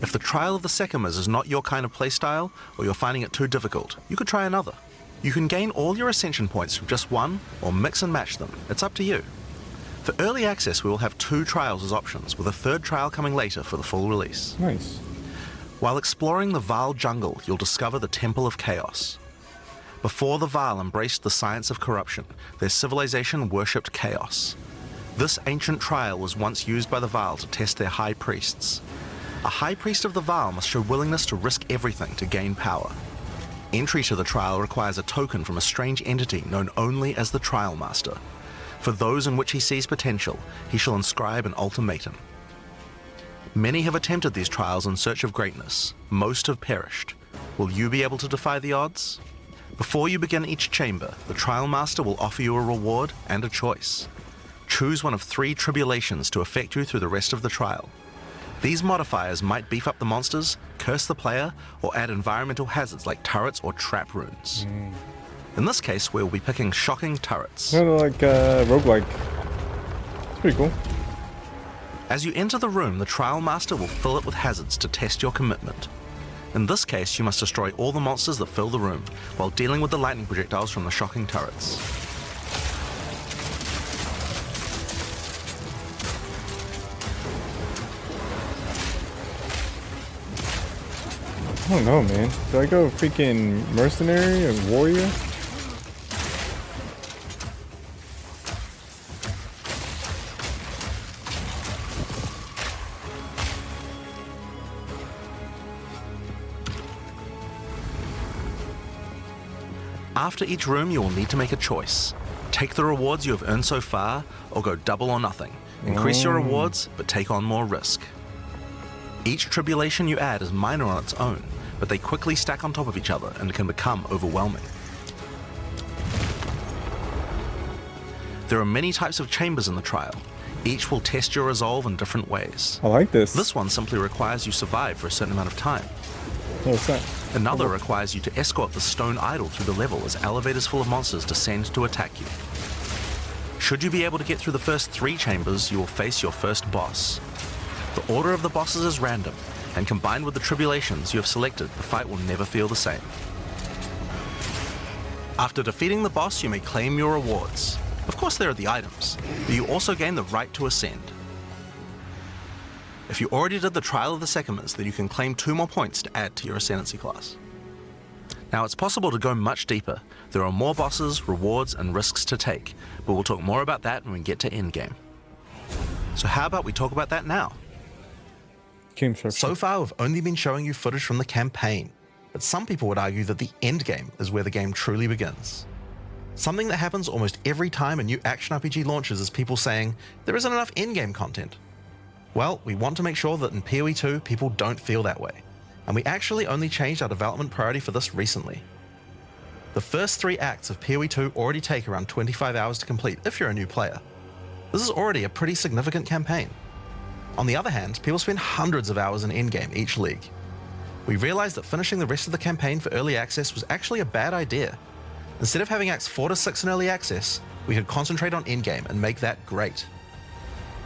G: If the Trial of the Sekimas is not your kind of playstyle, or you're finding it too difficult, you could try another. You can gain all your ascension points from just one, or mix and match them. It's up to you. For early access, we will have 2 trials as options, with a 3rd trial coming later for the full release.
A: Nice.
G: While exploring the Vaal jungle, you'll discover the Temple of Chaos. Before the Vaal embraced the science of corruption, their civilization worshipped chaos. This ancient trial was once used by the Vaal to test their high priests. A high priest of the Vaal must show willingness to risk everything to gain power. Entry to the trial requires a token from a strange entity known only as the Trial Master. For those in which he sees potential, he shall inscribe an ultimatum. Many have attempted these trials in search of greatness. Most have perished. Will you be able to defy the odds? Before you begin each chamber, the Trial Master will offer you a reward and a choice. Choose one of 3 tribulations to affect you through the rest of the trial. These modifiers might beef up the monsters, curse the player, or add environmental hazards like turrets or trap runes. In this case, we'll be picking shocking turrets.
A: Kind of like roguelike. It's pretty cool.
G: As you enter the room, the Trial Master will fill it with hazards to test your commitment. In this case, you must destroy all the monsters that fill the room, while dealing with the lightning projectiles from the shocking turrets.
A: I don't know, man. Do I go freaking mercenary or warrior?
G: After each room, you will need to make a choice. Take the rewards you have earned so far, or go double or nothing. Increase your rewards, but take on more risk. Each tribulation you add is minor on its own, but they quickly stack on top of each other and can become overwhelming. There are many types of chambers in the trial. Each will test your resolve in different ways.
A: I like this.
G: This one simply requires you survive for a certain amount of time.
A: Oh, what's that?
G: Another requires you to escort the stone idol through the level as elevators full of monsters descend to attack you. Should you be able to get through the first 3 chambers, you will face your first boss. The order of the bosses is random, and combined with the tribulations you have selected, the fight will never feel the same. After defeating the boss, you may claim your rewards. Of course there are the items, but you also gain the right to ascend. If you already did the Trial of the Secondments, then you can claim 2 more points to add to your Ascendancy class. Now it's possible to go much deeper. There are more bosses, rewards, and risks to take, but we'll talk more about that when we get to endgame. So how about we talk about that now?
A: Game structure.
G: So far we've only been showing you footage from the campaign, but some people would argue that the endgame is where the game truly begins. Something that happens almost every time a new action RPG launches is people saying, there isn't enough endgame content. Well, we want to make sure that in POE2 people don't feel that way, and we actually only changed our development priority for this recently. The first 3 acts of POE2 already take around 25 hours to complete if you're a new player. This is already a pretty significant campaign. On the other hand, people spend hundreds of hours in endgame each league. We realized that finishing the rest of the campaign for early access was actually a bad idea. Instead of having acts 4 to 6 in early access, we could concentrate on endgame and make that great.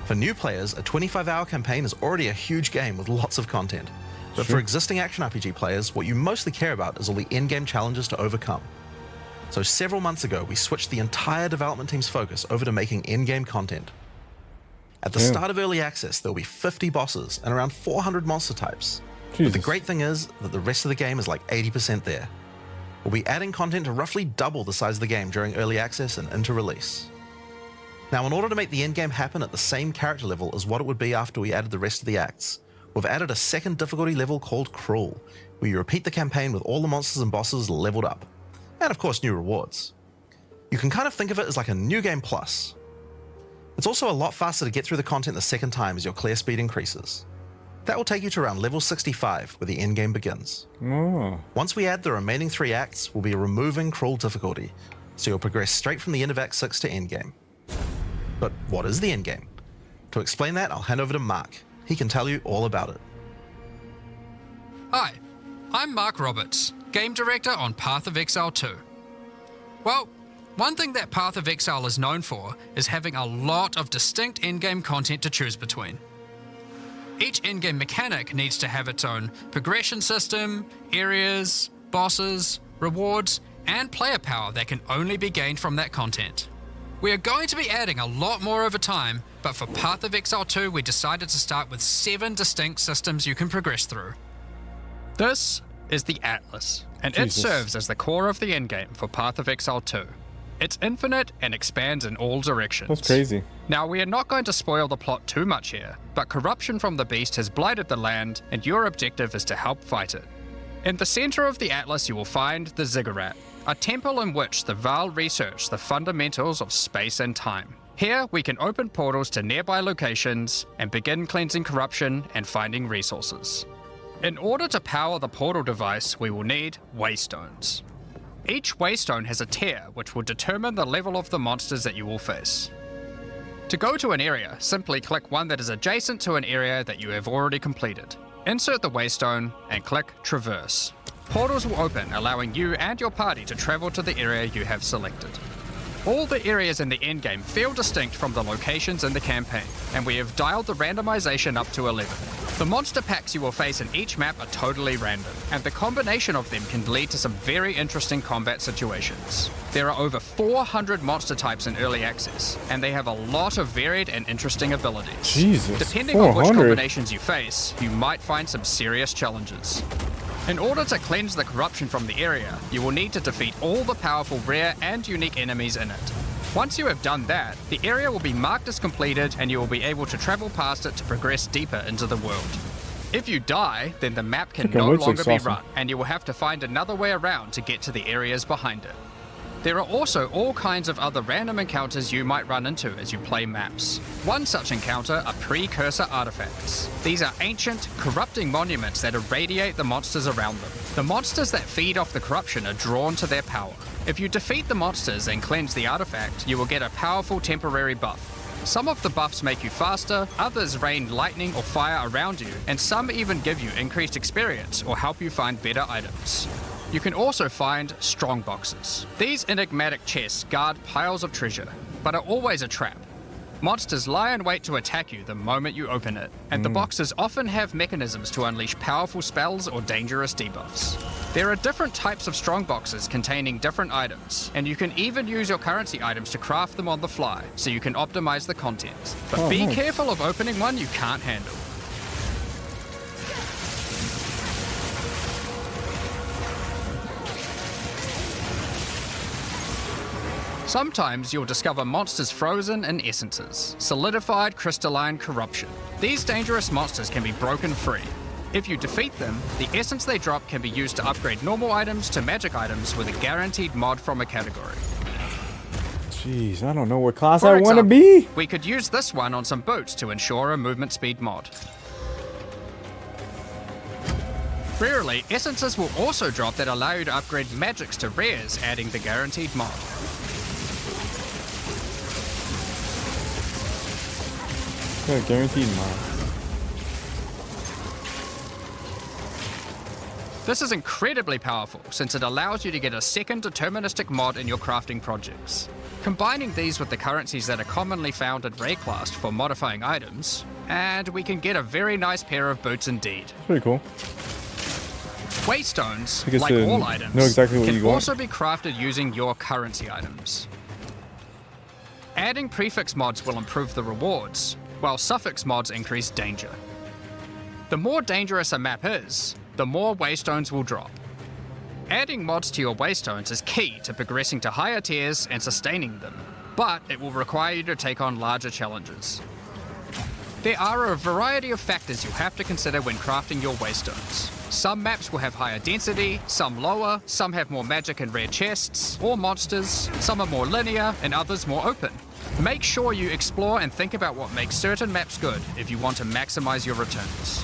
G: For new players, a 25-hour campaign is already a huge game with lots of content. But for existing action RPG players, what you mostly care about is all the endgame challenges to overcome. So several months ago, we switched the entire development team's focus over to making endgame content. At the start of early access, there will be 50 bosses and around 400 monster types. But the great thing is that the rest of the game is like 80% there. We'll be adding content to roughly double the size of the game during early access and into release. Now, in order to make the endgame happen at the same character level as what it would be after we added the rest of the acts, we've added a second difficulty level called Cruel, where you repeat the campaign with all the monsters and bosses leveled up. And of course, new rewards. You can kind of think of it as like a new game plus. It's also a lot faster to get through the content the second time as your clear speed increases. That will take you to around level 65, where the endgame begins.
A: Oh.
G: Once we add the remaining 3 acts, we'll be removing Cruel difficulty, so you'll progress straight from the end of Act 6 to endgame. But what is the endgame? To explain that, I'll hand over to Mark. He can tell you all about it.
I: Hi, I'm Mark Roberts, Game Director on Path of Exile 2. Well, one thing that Path of Exile is known for is having a lot of distinct endgame content to choose between. Each endgame mechanic needs to have its own progression system, areas, bosses, rewards, and player power that can only be gained from that content. We are going to be adding a lot more over time, but for Path of Exile 2 we decided to start with 7 distinct systems you can progress through.
J: This is the Atlas, and it serves as the core of the endgame for Path of Exile 2. It's infinite and expands in all directions.
A: That's crazy.
J: Now, we are not going to spoil the plot too much here, but corruption from the beast has blighted the land, and your objective is to help fight it. In the center of the Atlas you will find the Ziggurat, a temple in which the Vaal research the fundamentals of space and time. Here, we can open portals to nearby locations and begin cleansing corruption and finding resources. In order to power the portal device, we will need waystones. Each waystone has a tier which will determine the level of the monsters that you will face. To go to an area, simply click one that is adjacent to an area that you have already completed. Insert the waystone and click Traverse. Portals will open, allowing you and your party to travel to the area you have selected. All the areas in the endgame feel distinct from the locations in the campaign, and we have dialed the randomization up to 11. The monster packs you will face in each map are totally random, and the combination of them can lead to some very interesting combat situations. There are over 400 monster types in early access, and they have a lot of varied and interesting abilities.
A: Jesus,
J: Depending
A: 400.
J: on which combinations you face, you might find some serious challenges. In order to cleanse the corruption from the area, you will need to defeat all the powerful rare and unique enemies in it. Once you have done that, the area will be marked as completed and you will be able to travel past it to progress deeper into the world. If you die, then the map can no longer be run, and you will have to find another way around to get to the areas behind it. There are also all kinds of other random encounters you might run into as you play maps. One such encounter are precursor artifacts. These are ancient, corrupting monuments that irradiate the monsters around them. The monsters that feed off the corruption are drawn to their power. If you defeat the monsters and cleanse the artifact, you will get a powerful temporary buff. Some of the buffs make you faster, others rain lightning or fire around you, and some even give you increased experience or help you find better items. You can also find strong boxes. These enigmatic chests guard piles of treasure, but are always a trap. Monsters lie in wait to attack you the moment you open it, and the boxes often have mechanisms to unleash powerful spells or dangerous debuffs. There are different types of strong boxes containing different items, and you can even use your currency items to craft them on the fly, so you can optimize the content. But be careful of opening one you can't handle. Sometimes you'll discover monsters frozen in essences, solidified crystalline corruption. These dangerous monsters can be broken free. If you defeat them, the essence they drop can be used to upgrade normal items to magic items with a guaranteed mod from a category.
A: Jeez, I don't know what class
J: For
A: I want to
J: example,
A: be.
J: we could use this one on some boots to ensure a movement speed mod. Rarely, essences will also drop that allow you to upgrade magics to rares, adding the guaranteed mod.
A: Yeah, guaranteed mod.
J: This is incredibly powerful since it allows you to get a second deterministic mod in your crafting projects. Combining these with the currencies that are commonly found in Rayclast for modifying items, and we can get a very nice pair of boots indeed.
A: Pretty cool.
J: Waystones,
A: I guess
J: like
A: to
J: all items,
A: know exactly what
J: can
A: you want.
J: also be crafted using your currency items. Adding prefix mods will improve the rewards, while suffix mods increase danger. The more dangerous a map is, the more waystones will drop. Adding mods to your waystones is key to progressing to higher tiers and sustaining them, but it will require you to take on larger challenges. There are a variety of factors you'll have to consider when crafting your waystones. Some maps will have higher density, some lower, some have more magic and rare chests, or monsters, some are more linear, and others more open. Make sure you explore and think about what makes certain maps good if you want to maximize your returns.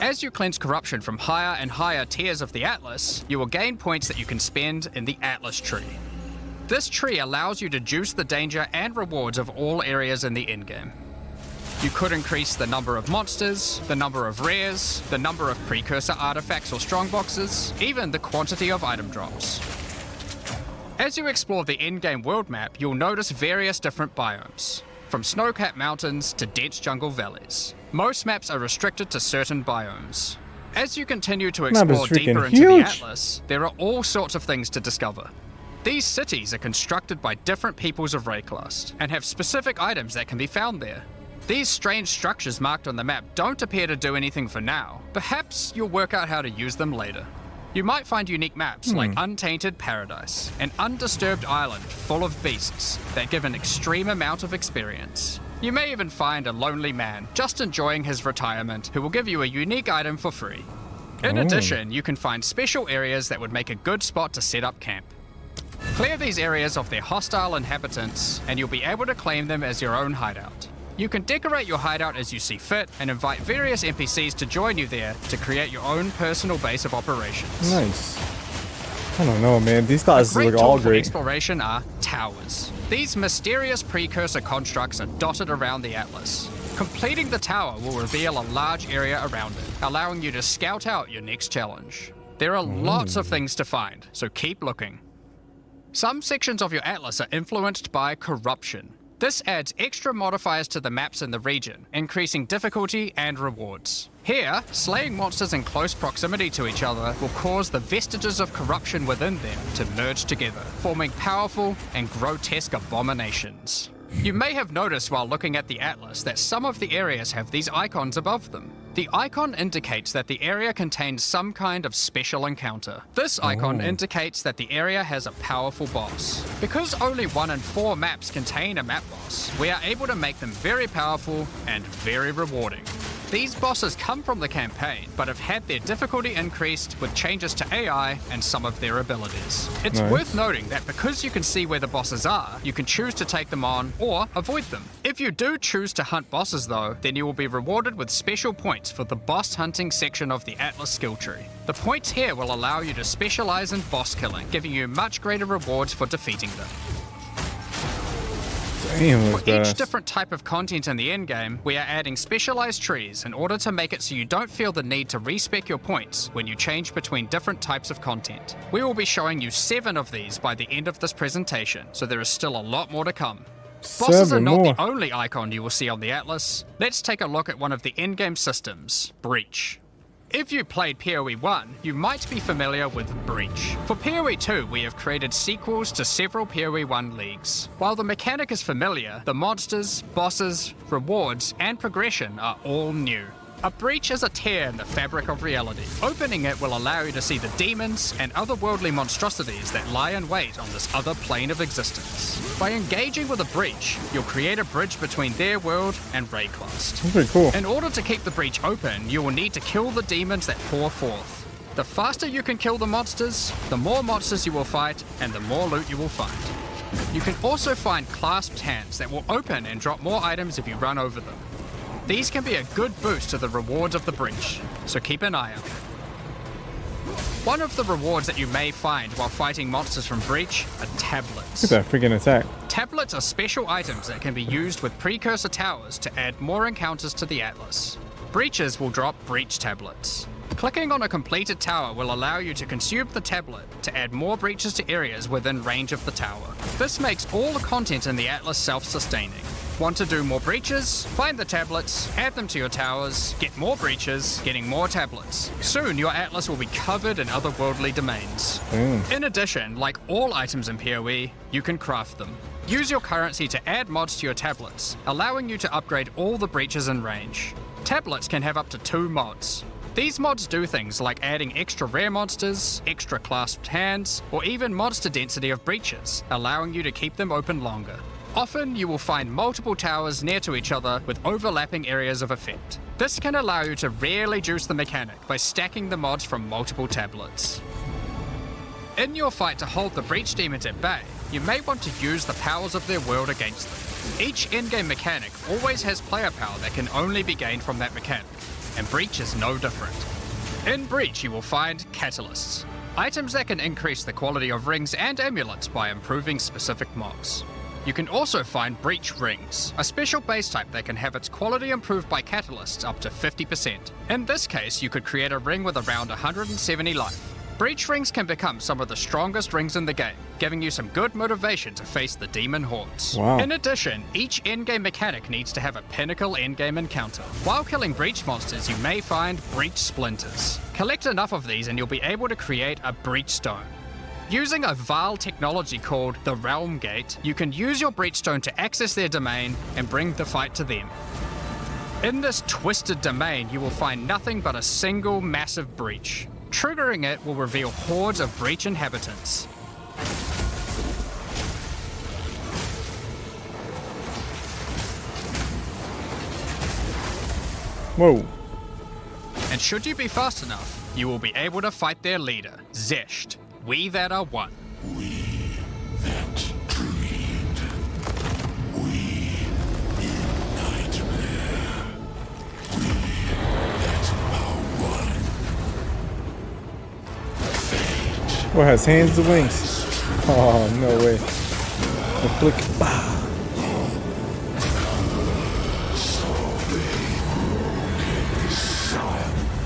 J: As you cleanse corruption from higher and higher tiers of the Atlas, you will gain points that you can spend in the Atlas tree. This tree allows you to juice the danger and rewards of all areas in the endgame. You could increase the number of monsters, the number of rares, the number of precursor artifacts or strongboxes, even the quantity of item drops. As you explore the endgame world map, you'll notice various different biomes, from snow-capped mountains to dense jungle valleys. Most maps are restricted to certain biomes. As you continue to
A: Map is
J: explore
A: freaking
J: deeper into
A: huge.
J: the Atlas, there are all sorts of things to discover. These cities are constructed by different peoples of Rayclast, and have specific items that can be found there. These strange structures marked on the map don't appear to do anything for now. Perhaps you'll work out how to use them later. You might find unique maps like Untainted Paradise, an undisturbed island full of beasts that give an extreme amount of experience. You may even find a lonely man just enjoying his retirement who will give you a unique item for free. In addition, you can find special areas that would make a good spot to set up camp. Clear these areas of their hostile inhabitants, and you'll be able to claim them as your own hideout. You can decorate your hideout as you see fit and invite various NPCs to join you there to create your own personal base of operations.
A: Nice. I don't know, man. These classes
J: A great
A: look all
J: tool for
A: great.
J: exploration are towers. These mysterious precursor constructs are dotted around the Atlas. Completing the tower will reveal a large area around it, allowing you to scout out your next challenge. There are lots of things to find, so keep looking. Some sections of your Atlas are influenced by corruption. This adds extra modifiers to the maps in the region, increasing difficulty and rewards. Here, slaying monsters in close proximity to each other will cause the vestiges of corruption within them to merge together, forming powerful and grotesque abominations. You may have noticed while looking at the Atlas that some of the areas have these icons above them. The icon indicates that the area contains some kind of special encounter. This icon indicates that the area has a powerful boss. Because only 1 in 4 maps contain a map boss, we are able to make them very powerful and very rewarding. These bosses come from the campaign, but have had their difficulty increased with changes to AI and some of their abilities. It's
A: Nice.
J: worth noting that because you can see where the bosses are, you can choose to take them on or avoid them. If you do choose to hunt bosses though, then you will be rewarded with special points for the boss hunting section of the Atlas skill tree. The points here will allow you to specialize in boss killing, giving you much greater rewards for defeating them.
A: Damn,
J: For
A: that's
J: each
A: fast.
J: different type of content in the endgame, we are adding specialized trees in order to make it so you don't feel the need to respec your points when you change between different types of content. We will be showing you 7 of these by the end of this presentation, so there is still a lot more to come. Bosses are
A: 7
J: not
A: more.
J: the only icon you will see on the Atlas. Let's take a look at one of the endgame systems, Breach. If you played POE1, you might be familiar with Breach. For POE2, we have created sequels to several POE1 leagues. While the mechanic is familiar, the monsters, bosses, rewards, and progression are all new. A breach is a tear in the fabric of reality. Opening it will allow you to see the demons and otherworldly monstrosities that lie in wait on this other plane of existence. By engaging with a breach, you'll create a bridge between their world and Rayclast.
A: That's pretty cool.
J: In order to keep the breach open, you will need to kill the demons that pour forth. The faster you can kill the monsters, the more monsters you will fight, and the more loot you will find. You can also find clasped hands that will open and drop more items if you run over them. These can be a good boost to the rewards of the breach, so keep an eye out. One of the rewards that you may find while fighting monsters from Breach are tablets.
A: Look at that freaking attack.
J: Tablets are special items that can be used with precursor towers to add more encounters to the Atlas. Breaches will drop breach tablets. Clicking on a completed tower will allow you to consume the tablet to add more breaches to areas within range of the tower. This makes all the content in the Atlas self-sustaining. Want to do more breaches? Find the tablets, add them to your towers, get more breaches, getting more tablets. Soon your Atlas will be covered in otherworldly domains. In addition, like all items in PoE, you can craft them. Use your currency to add mods to your tablets, allowing you to upgrade all the breaches in range. Tablets can have up to 2 mods. These mods do things like adding extra rare monsters, extra clasped hands, or even monster density of breaches, allowing you to keep them open longer. Often, you will find multiple towers near to each other with overlapping areas of effect. This can allow you to rarely juice the mechanic by stacking the mods from multiple tablets. In your fight to hold the breach demons at bay, you may want to use the powers of their world against them. Each endgame mechanic always has player power that can only be gained from that mechanic, and Breach is no different. In Breach, you will find catalysts, items that can increase the quality of rings and amulets by improving specific mobs. You can also find Breach Rings, a special base type that can have its quality improved by catalysts up to 50%. In this case, you could create a ring with around 170 life. Breach Rings can become some of the strongest rings in the game, giving you some good motivation to face the demon hordes.
A: Wow.
J: In addition, each endgame mechanic needs to have a pinnacle endgame encounter. While killing Breach monsters, you may find Breach Splinters. Collect enough of these and you'll be able to create a Breach Stone. Using a Vaal technology called the Realm Gate, you can use your Breachstone to access their domain and bring the fight to them. In this twisted domain, you will find nothing but a single massive breach. Triggering it will reveal hordes of breach inhabitants.
A: Whoa.
J: And should you be fast enough, you will be able to fight their leader, Zesht. We that are one.
F: We that dreamed. We in nightmare. We that are one. Fate.
A: What has hands and wings? Oh, no way. The flick. Bah.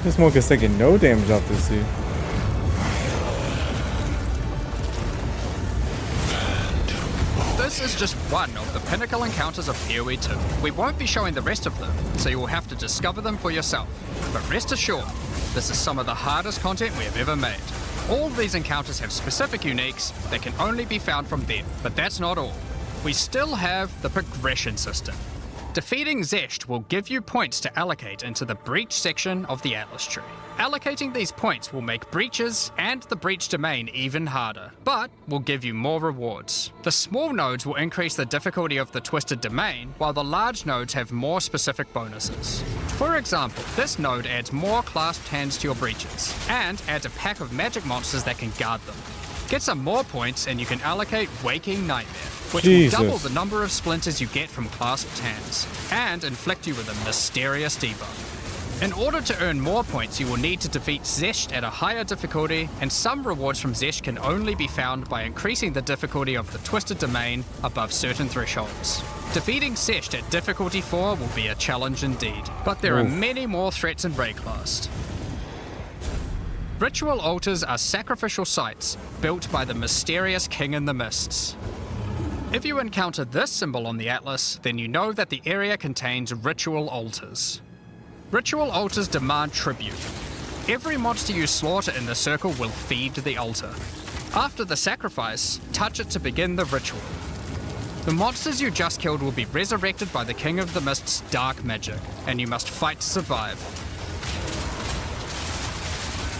A: This monk is taking no damage off this dude.
J: This is just one of the pinnacle encounters of POE2. We won't be showing the rest of them, so you will have to discover them for yourself. But rest assured, this is some of the hardest content we have ever made. All of these encounters have specific uniques that can only be found from them, but that's not all. We still have the progression system. Defeating Zesht will give you points to allocate into the breach section of the Atlas tree. Allocating these points will make breaches and the breach domain even harder, but will give you more rewards. The small nodes will increase the difficulty of the twisted domain, while the large nodes have more specific bonuses. For example, this node adds more clasped hands to your breaches, and adds a pack of magic monsters that can guard them. Get some more points and you can allocate Waking Nightmare, which will double the number of splinters you get from clasped hands, and inflict you with a mysterious debuff. In order to earn more points, you will need to defeat Zesht at a higher difficulty, and some rewards from Zesht can only be found by increasing the difficulty of the Twisted Domain above certain thresholds. Defeating Zesht at difficulty 4 will be a challenge indeed, but there are many more threats in Rayclast. Ritual altars are sacrificial sites built by the mysterious King in the Mists. If you encounter this symbol on the Atlas, then you know that the area contains ritual altars. Ritual altars demand tribute. Every monster you slaughter in the circle will feed the altar. After the sacrifice, touch it to begin the ritual. The monsters you just killed will be resurrected by the King of the Mist's dark magic, and you must fight to survive.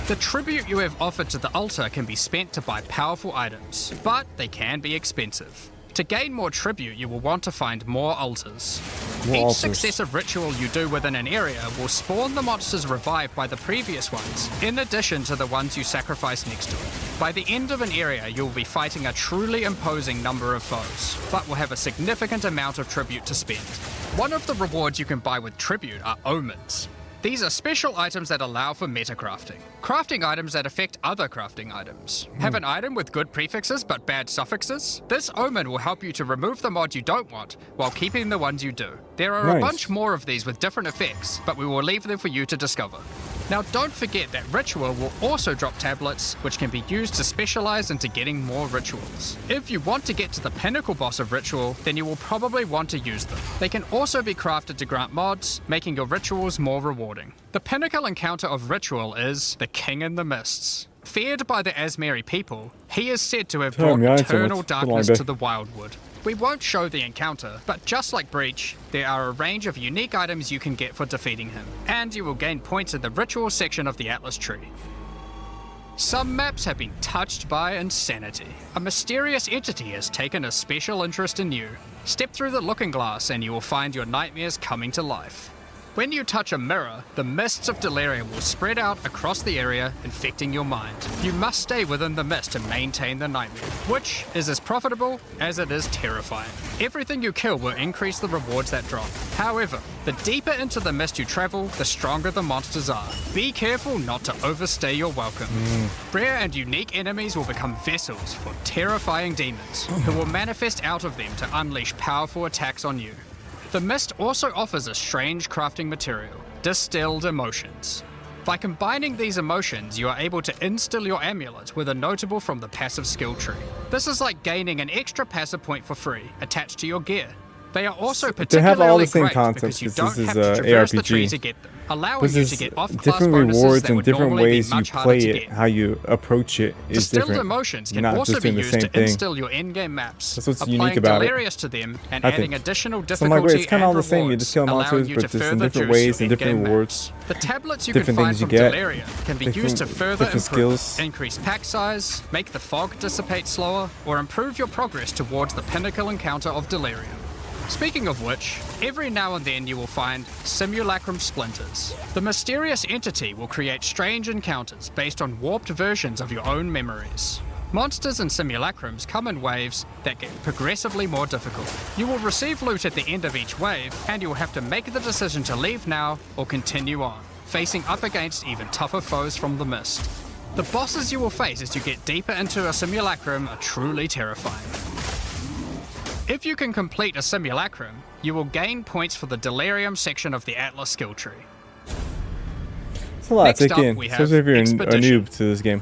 J: The tribute you have offered to the altar can be spent to buy powerful items, but they can be expensive. To gain more tribute, you will want to find more altars. Each successive ritual you do within an area will spawn the monsters revived by the previous ones, in addition to the ones you sacrifice next to it. By the end of an area, you will be fighting a truly imposing number of foes, but will have a significant amount of tribute to spend. One of the rewards you can buy with tribute are omens. These are special items that allow for metacrafting. Crafting items that affect other crafting items. Have an item with good prefixes but bad suffixes? This omen will help you to remove the mod you don't want while keeping the ones you do. There are a bunch more of these with different effects, but we will leave them for you to discover. Now don't forget that Ritual will also drop tablets, which can be used to specialize into getting more rituals. If you want to get to the pinnacle boss of Ritual, then you will probably want to use them. They can also be crafted to grant mods, making your rituals more rewarding. The pinnacle encounter of Ritual is the King in the Mists. Feared by the Asmeri people, he is said to have brought eternal darkness to the Wildwood. We won't show the encounter, but just like Breach, there are a range of unique items you can get for defeating him, and you will gain points in the ritual section of the Atlas tree. Some maps have been touched by insanity. A mysterious entity has taken a special interest in you. Step through the looking glass and you will find your nightmares coming to life. When you touch a mirror, the mists of delirium will spread out across the area, infecting your mind. You must stay within the mist to maintain the nightmare, which is as profitable as it is terrifying. Everything you kill will increase the rewards that drop. However, the deeper into the mist you travel, the stronger the monsters are. Be careful not to overstay your welcome. Rare and unique enemies will become vessels for terrifying demons, who will manifest out of them to unleash powerful attacks on you. The mist also offers a strange crafting material, distilled emotions. By combining these emotions, you are able to instill your amulet with a notable from the passive skill tree. This is like gaining an extra passive point for free, attached to your gear. They are also particularly great because you don't have to traverse the tree to get them, allowing you to get off-class bonuses that would normally be much harder to get.
A: How you approach it is
J: Distilled
A: different.
J: emotions can also be used to instill your in-game maps,
A: That's what's
J: applying
A: unique about
J: Delirious to them and adding additional
A: So I'm like,
J: difficulty
A: wait, it's kind of all the
J: and
A: same. You
J: rewards,
A: just kill monsters,
J: allowing you to
A: but just in
J: further
A: different
J: juice
A: ways and
J: your
A: different
J: in-game
A: rewards.
J: maps. The tablets you can
A: Different
J: find
A: things you
J: from
A: get.
J: Deliria can be
A: Different-
J: used to further
A: different
J: improve,
A: skills.
J: increase pack size, make the fog dissipate slower, or improve your progress towards the pinnacle encounter of Delirium. Speaking of which, every now and then you will find simulacrum splinters. The mysterious entity will create strange encounters based on warped versions of your own memories. Monsters and simulacrums come in waves that get progressively more difficult. You will receive loot at the end of each wave, and you will have to make the decision to leave now or continue on, facing up against even tougher foes from the mist. The bosses you will face as you get deeper into a simulacrum are truly terrifying. If you can complete a simulacrum, you will gain points for the Delirium section of the Atlas skill tree.
A: It's a lot to
J: Next
A: take
J: up,
A: in,
J: we have
A: especially if you're a
J: Expedition.
A: noob to this game.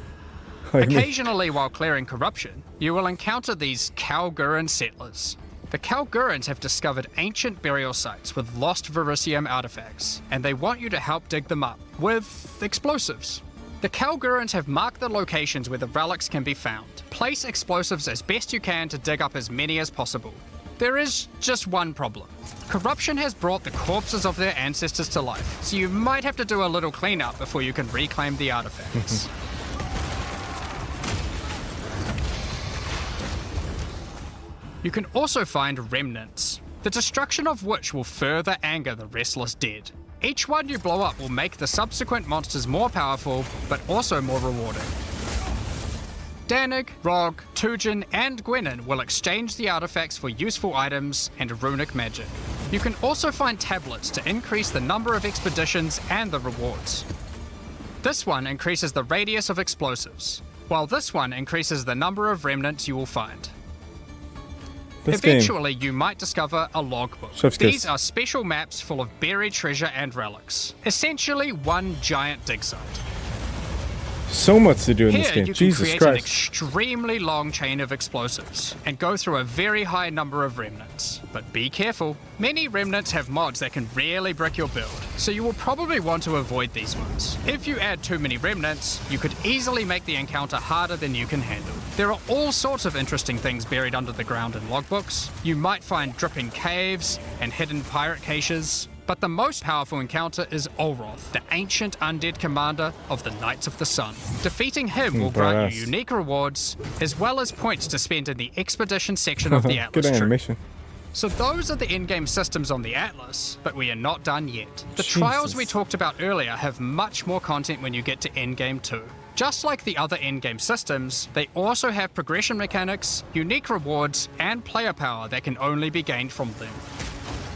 A: Like me.
J: Occasionally, while clearing corruption, you will encounter these Kalguran settlers. The Kalgurans have discovered ancient burial sites with lost Verisium artifacts, and they want you to help dig them up with explosives. The Kalgurans have marked the locations where the relics can be found. Place explosives as best you can to dig up as many as possible. There is just one problem. Corruption has brought the corpses of their ancestors to life, so you might have to do a little cleanup before you can reclaim the artifacts. You can also find remnants, the destruction of which will further anger the restless dead. Each one you blow up will make the subsequent monsters more powerful, but also more rewarding. Danig, Rog, Tujin, and Gwenin will exchange the artifacts for useful items and runic magic. You can also find tablets to increase the number of expeditions and the rewards. This one increases the radius of explosives, while this one increases the number of remnants you will find. Eventually, you might discover a logbook. These are special maps full of buried treasure and relics. Essentially, one giant dig site.
A: So much to do in this game.
J: Here, you
A: Jesus
J: can create
A: Christ.
J: an extremely long chain of explosives and go through a very high number of remnants. But be careful. Many remnants have mods that can really brick your build, so you will probably want to avoid these ones. If you add too many remnants, you could easily make the encounter harder than you can handle. There are all sorts of interesting things buried under the ground in logbooks. You might find dripping caves and hidden pirate caches. But the most powerful encounter is Olroth, the ancient undead commander of the Knights of the Sun. Defeating him will grant you unique rewards, as well as points to spend in the expedition section of the Atlas
A: Good
J: tree.
A: animation.
J: So those are the in-game systems on the Atlas, but we are not done yet. The trials we talked about earlier have much more content when you get to endgame too. Just like the other endgame systems, they also have progression mechanics, unique rewards, and player power that can only be gained from them.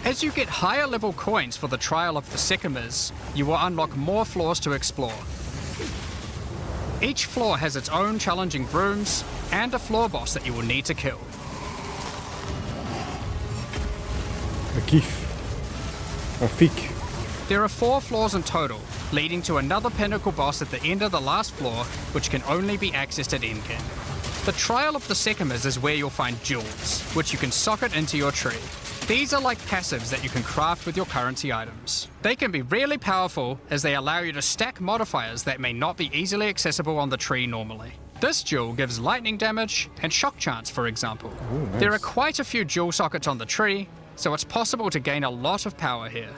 J: As you get higher level coins for the Trial of the Sycamores, you will unlock more floors to explore. Each floor has its own challenging rooms and a floor boss that you will need to kill. There are 4 floors in total, leading to another pinnacle boss at the end of the last floor, which can only be accessed at endgame. The Trial of the Sycamores is where you'll find jewels, which you can socket into your tree. These are like passives that you can craft with your currency items. They can be really powerful as they allow you to stack modifiers that may not be easily accessible on the tree normally. This jewel gives lightning damage and shock chance, for example.
A: Ooh, nice.
J: There are quite a few jewel sockets on the tree, so it's possible to gain a lot of power here.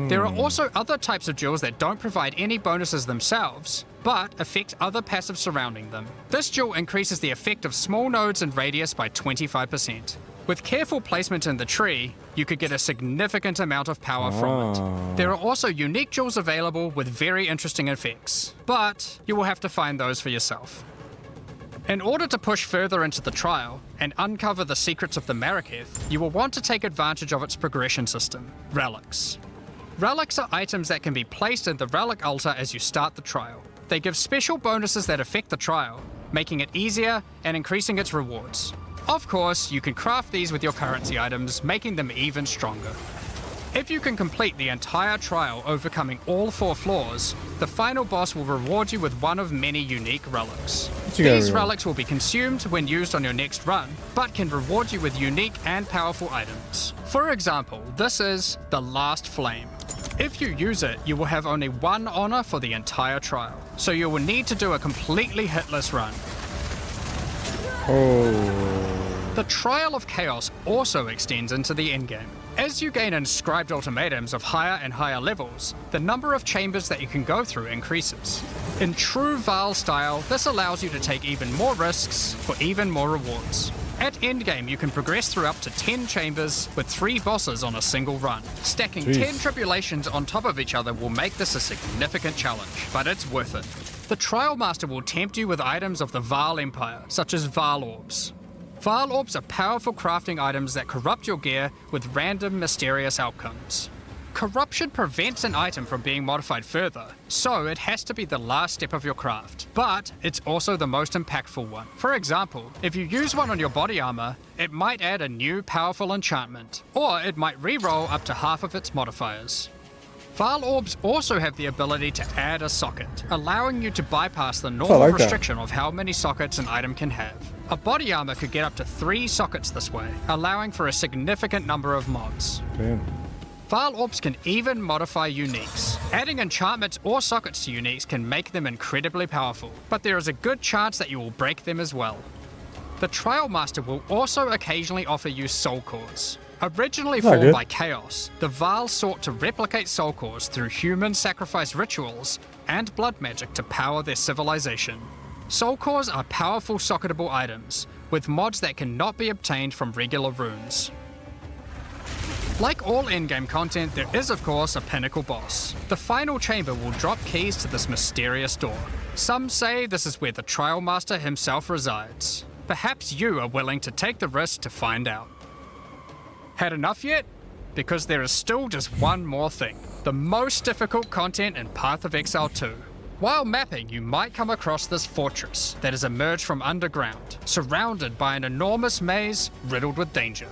J: There are also other types of jewels that don't provide any bonuses themselves, but affect other passives surrounding them. This jewel increases the effect of small nodes and radius by 25%. With careful placement in the tree, you could get a significant amount of power from it. There are also unique jewels available with very interesting effects, but you will have to find those for yourself. In order to push further into the trial and uncover the secrets of the Maraketh, you will want to take advantage of its progression system, relics. Relics are items that can be placed in the relic altar as you start the trial. They give special bonuses that affect the trial, making it easier and increasing its rewards. Of course, you can craft these with your currency items, making them even stronger. If you can complete the entire trial overcoming all 4 floors, the final boss will reward you with one of many unique relics. These relics will be consumed when used on your next run, but can reward you with unique and powerful items. For example, this is the Last Flame. If you use it, you will have only 1 honor for the entire trial, so you will need to do a completely hitless run. The Trial of Chaos also extends into the endgame. As you gain inscribed ultimatums of higher and higher levels, the number of chambers that you can go through increases. In true Val style, this allows you to take even more risks for even more rewards. At endgame, you can progress through up to 10 chambers with 3 bosses on a single run. Stacking 10 tribulations on top of each other will make this a significant challenge, but it's worth it. The Trial Master will tempt you with items of the Val Empire, such as Val Orbs. Val Orbs are powerful crafting items that corrupt your gear with random, mysterious outcomes. Corruption prevents an item from being modified further, so it has to be the last step of your craft, but it's also the most impactful one. For example, if you use one on your body armor, it might add a new powerful enchantment, or it might re-roll up to half of its modifiers. Val Orbs also have the ability to add a socket, allowing you to bypass the normal restriction of how many sockets an item can have. A body armor could get up to 3 sockets this way, allowing for a significant number of mods.
A: Damn.
J: Val Orbs can even modify uniques. Adding enchantments or sockets to uniques can make them incredibly powerful, but there is a good chance that you will break them as well. The Trial Master will also occasionally offer you soul cores. Originally
A: Not
J: formed
A: good.
J: by Chaos, the Vaal sought to replicate soul cores through human sacrifice rituals and blood magic to power their civilization. Soul cores are powerful socketable items, with mods that cannot be obtained from regular runes. Like all endgame content, there is of course a pinnacle boss. The final chamber will drop keys to this mysterious door. Some say this is where the Trial Master himself resides. Perhaps you are willing to take the risk to find out. Had enough yet? Because there is still just one more thing. The most difficult content in Path of Exile 2. While mapping, you might come across this fortress that has emerged from underground, surrounded by an enormous maze riddled with danger.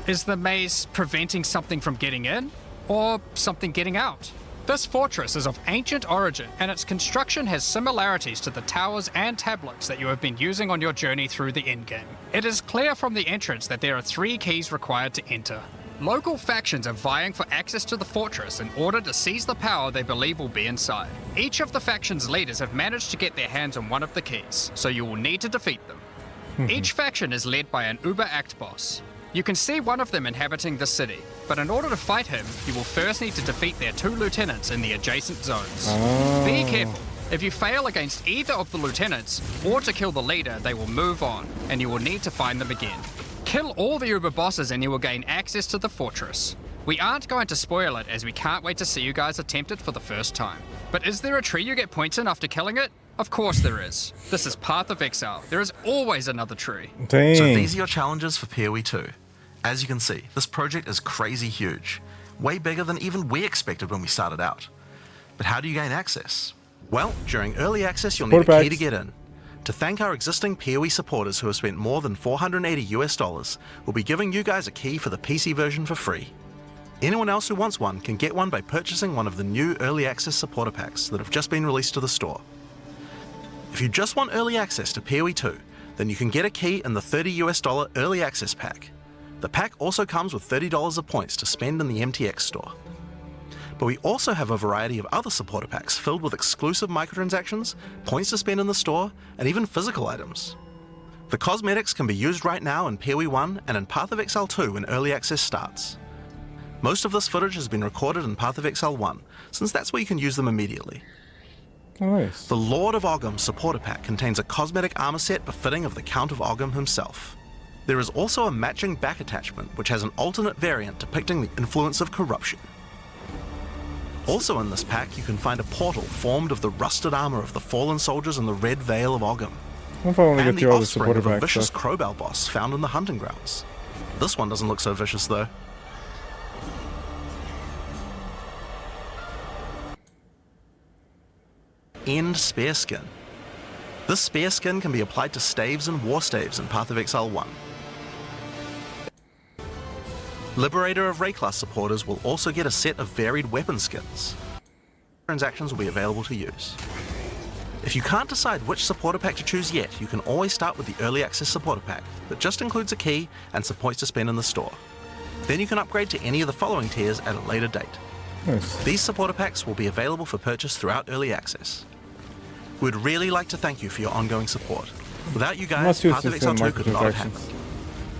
J: Is the maze preventing something from getting in, or something getting out? This fortress is of ancient origin, and its construction has similarities to the towers and tablets that you have been using on your journey through the endgame. It is clear from the entrance that there are 3 keys required to enter. Local factions are vying for access to the fortress in order to seize the power they believe will be inside. Each of the faction's leaders have managed to get their hands on one of the keys, so you will need to defeat them. Each faction is led by an Uber Act boss. You can see one of them inhabiting the city, but in order to fight him, you will first need to defeat their 2 lieutenants in the adjacent zones. Be careful. If you fail against either of the lieutenants, or to kill the leader, they will move on, and you will need to find them again. Kill all the Uber bosses and you will gain access to the fortress. We aren't going to spoil it as we can't wait to see you guys attempt it for the first time. But is there a tree you get points in after killing it? Of course there is. This is Path of Exile. There is always another tree.
A: Dang.
G: So these are your challenges for POE2. As you can see, this project is crazy huge. Way bigger than even we expected when we started out. But how do you gain access? Well, during early access you'll need a key to get in. To thank our existing POE supporters who have spent more than $480, we'll be giving you guys a key for the PC version for free. Anyone else who wants one can get one by purchasing one of the new early access supporter packs that have just been released to the store. If you just want early access to POE2, then you can get a key in the $30 early access pack. The pack also comes with $30 of points to spend in the MTX store. But we also have a variety of other supporter packs filled with exclusive microtransactions, points to spend in the store, and even physical items. The cosmetics can be used right now in POE1 and in Path of Exile 2 when early access starts. Most of this footage has been recorded in Path of Exile 1, since that's where you can use them immediately.
A: Nice.
G: The Lord of Ogham supporter pack contains a cosmetic armor set befitting of the Count of Ogham himself. There is also a matching back attachment which has an alternate variant depicting the influence of corruption. Also in this pack you can find a portal formed of the rusted armor of the fallen soldiers in the Red Veil of Ogham,
A: What if I only
G: and
A: get
G: the
A: through all the
G: offspring
A: supporter
G: of a
A: back
G: vicious
A: stuff?
G: Crowbell boss found in the hunting grounds. This one doesn't look so vicious though. End Spear Skin. This spear skin can be applied to staves and war staves in Path of Exile 1. Liberator of Rayclass supporters will also get a set of varied weapon skins. Transactions will be available to use. If you can't decide which supporter pack to choose yet, you can always start with the early access supporter pack that just includes a key and some points to spend in the store. Then you can upgrade to any of the following tiers at a later date.
A: Nice.
G: These supporter packs will be available for purchase throughout early access. We'd really like to thank you for your ongoing support. Without you
A: I'm not
G: guys,
A: too
G: Path of
A: interested in
G: Exile 2 could not have
A: microtransactions.
G: happened.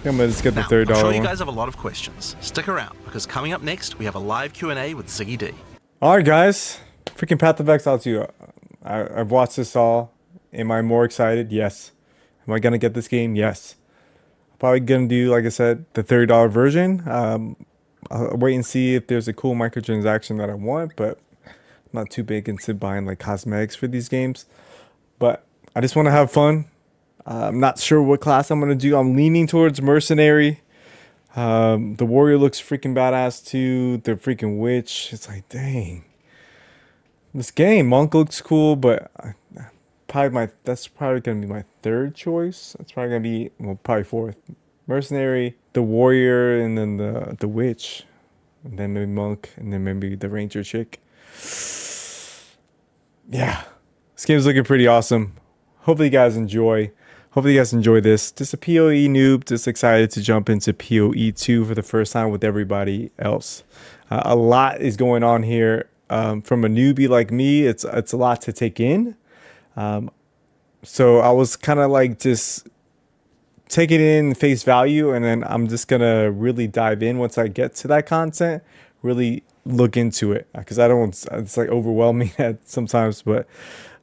A: Yeah, but let's get the
G: Now,
A: $30
G: I'm sure you
A: one.
G: guys have a lot of questions. Stick around, because coming up next, we have a live Q&A with Ziggy D.
A: Alright guys, freaking Path of Exile 2. I've watched this all. Am I more excited? Yes. Am I gonna get this game? Yes. I'm probably gonna do, like I said, the $30 version. I'll wait and see if there's a cool microtransaction that I want, but I'm not too big into buying like cosmetics for these games. But I just want to have fun. I'm not sure what class I'm gonna do. I'm leaning towards mercenary. The warrior looks freaking badass too. The freaking witch. It's like, dang. This game, monk looks cool, but that's probably gonna be my third choice. That's probably gonna be, well, probably fourth. Mercenary, the warrior, and then the witch, and then maybe monk, and then maybe the ranger chick. Yeah, this game's looking pretty awesome. Hopefully you guys enjoy. Hopefully you guys enjoy this. Just a PoE noob, just excited to jump into PoE2 for the first time with everybody else. A lot is going on here. From a newbie like me, it's a lot to take in. So I was kind of like just take it in face value, and then I'm just gonna really dive in once I get to that content, really look into it, because I don't, it's like overwhelming at sometimes. But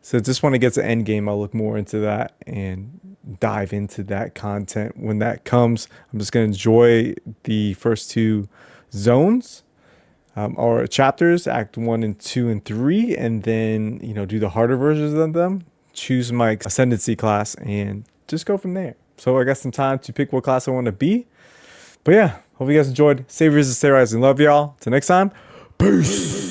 A: so just when it gets to end game, I'll look more into that and dive into that content when that comes. I'm just gonna enjoy the first 2 zones, or chapters, act 1 and 2 and 3, and then, you know, do the harder versions of them, choose my ascendancy class, and just go from there. So I got some time to pick what class I want to be. But yeah, hope you guys enjoyed. Stay resistant, stay rising. Love y'all. Till next time. Peace.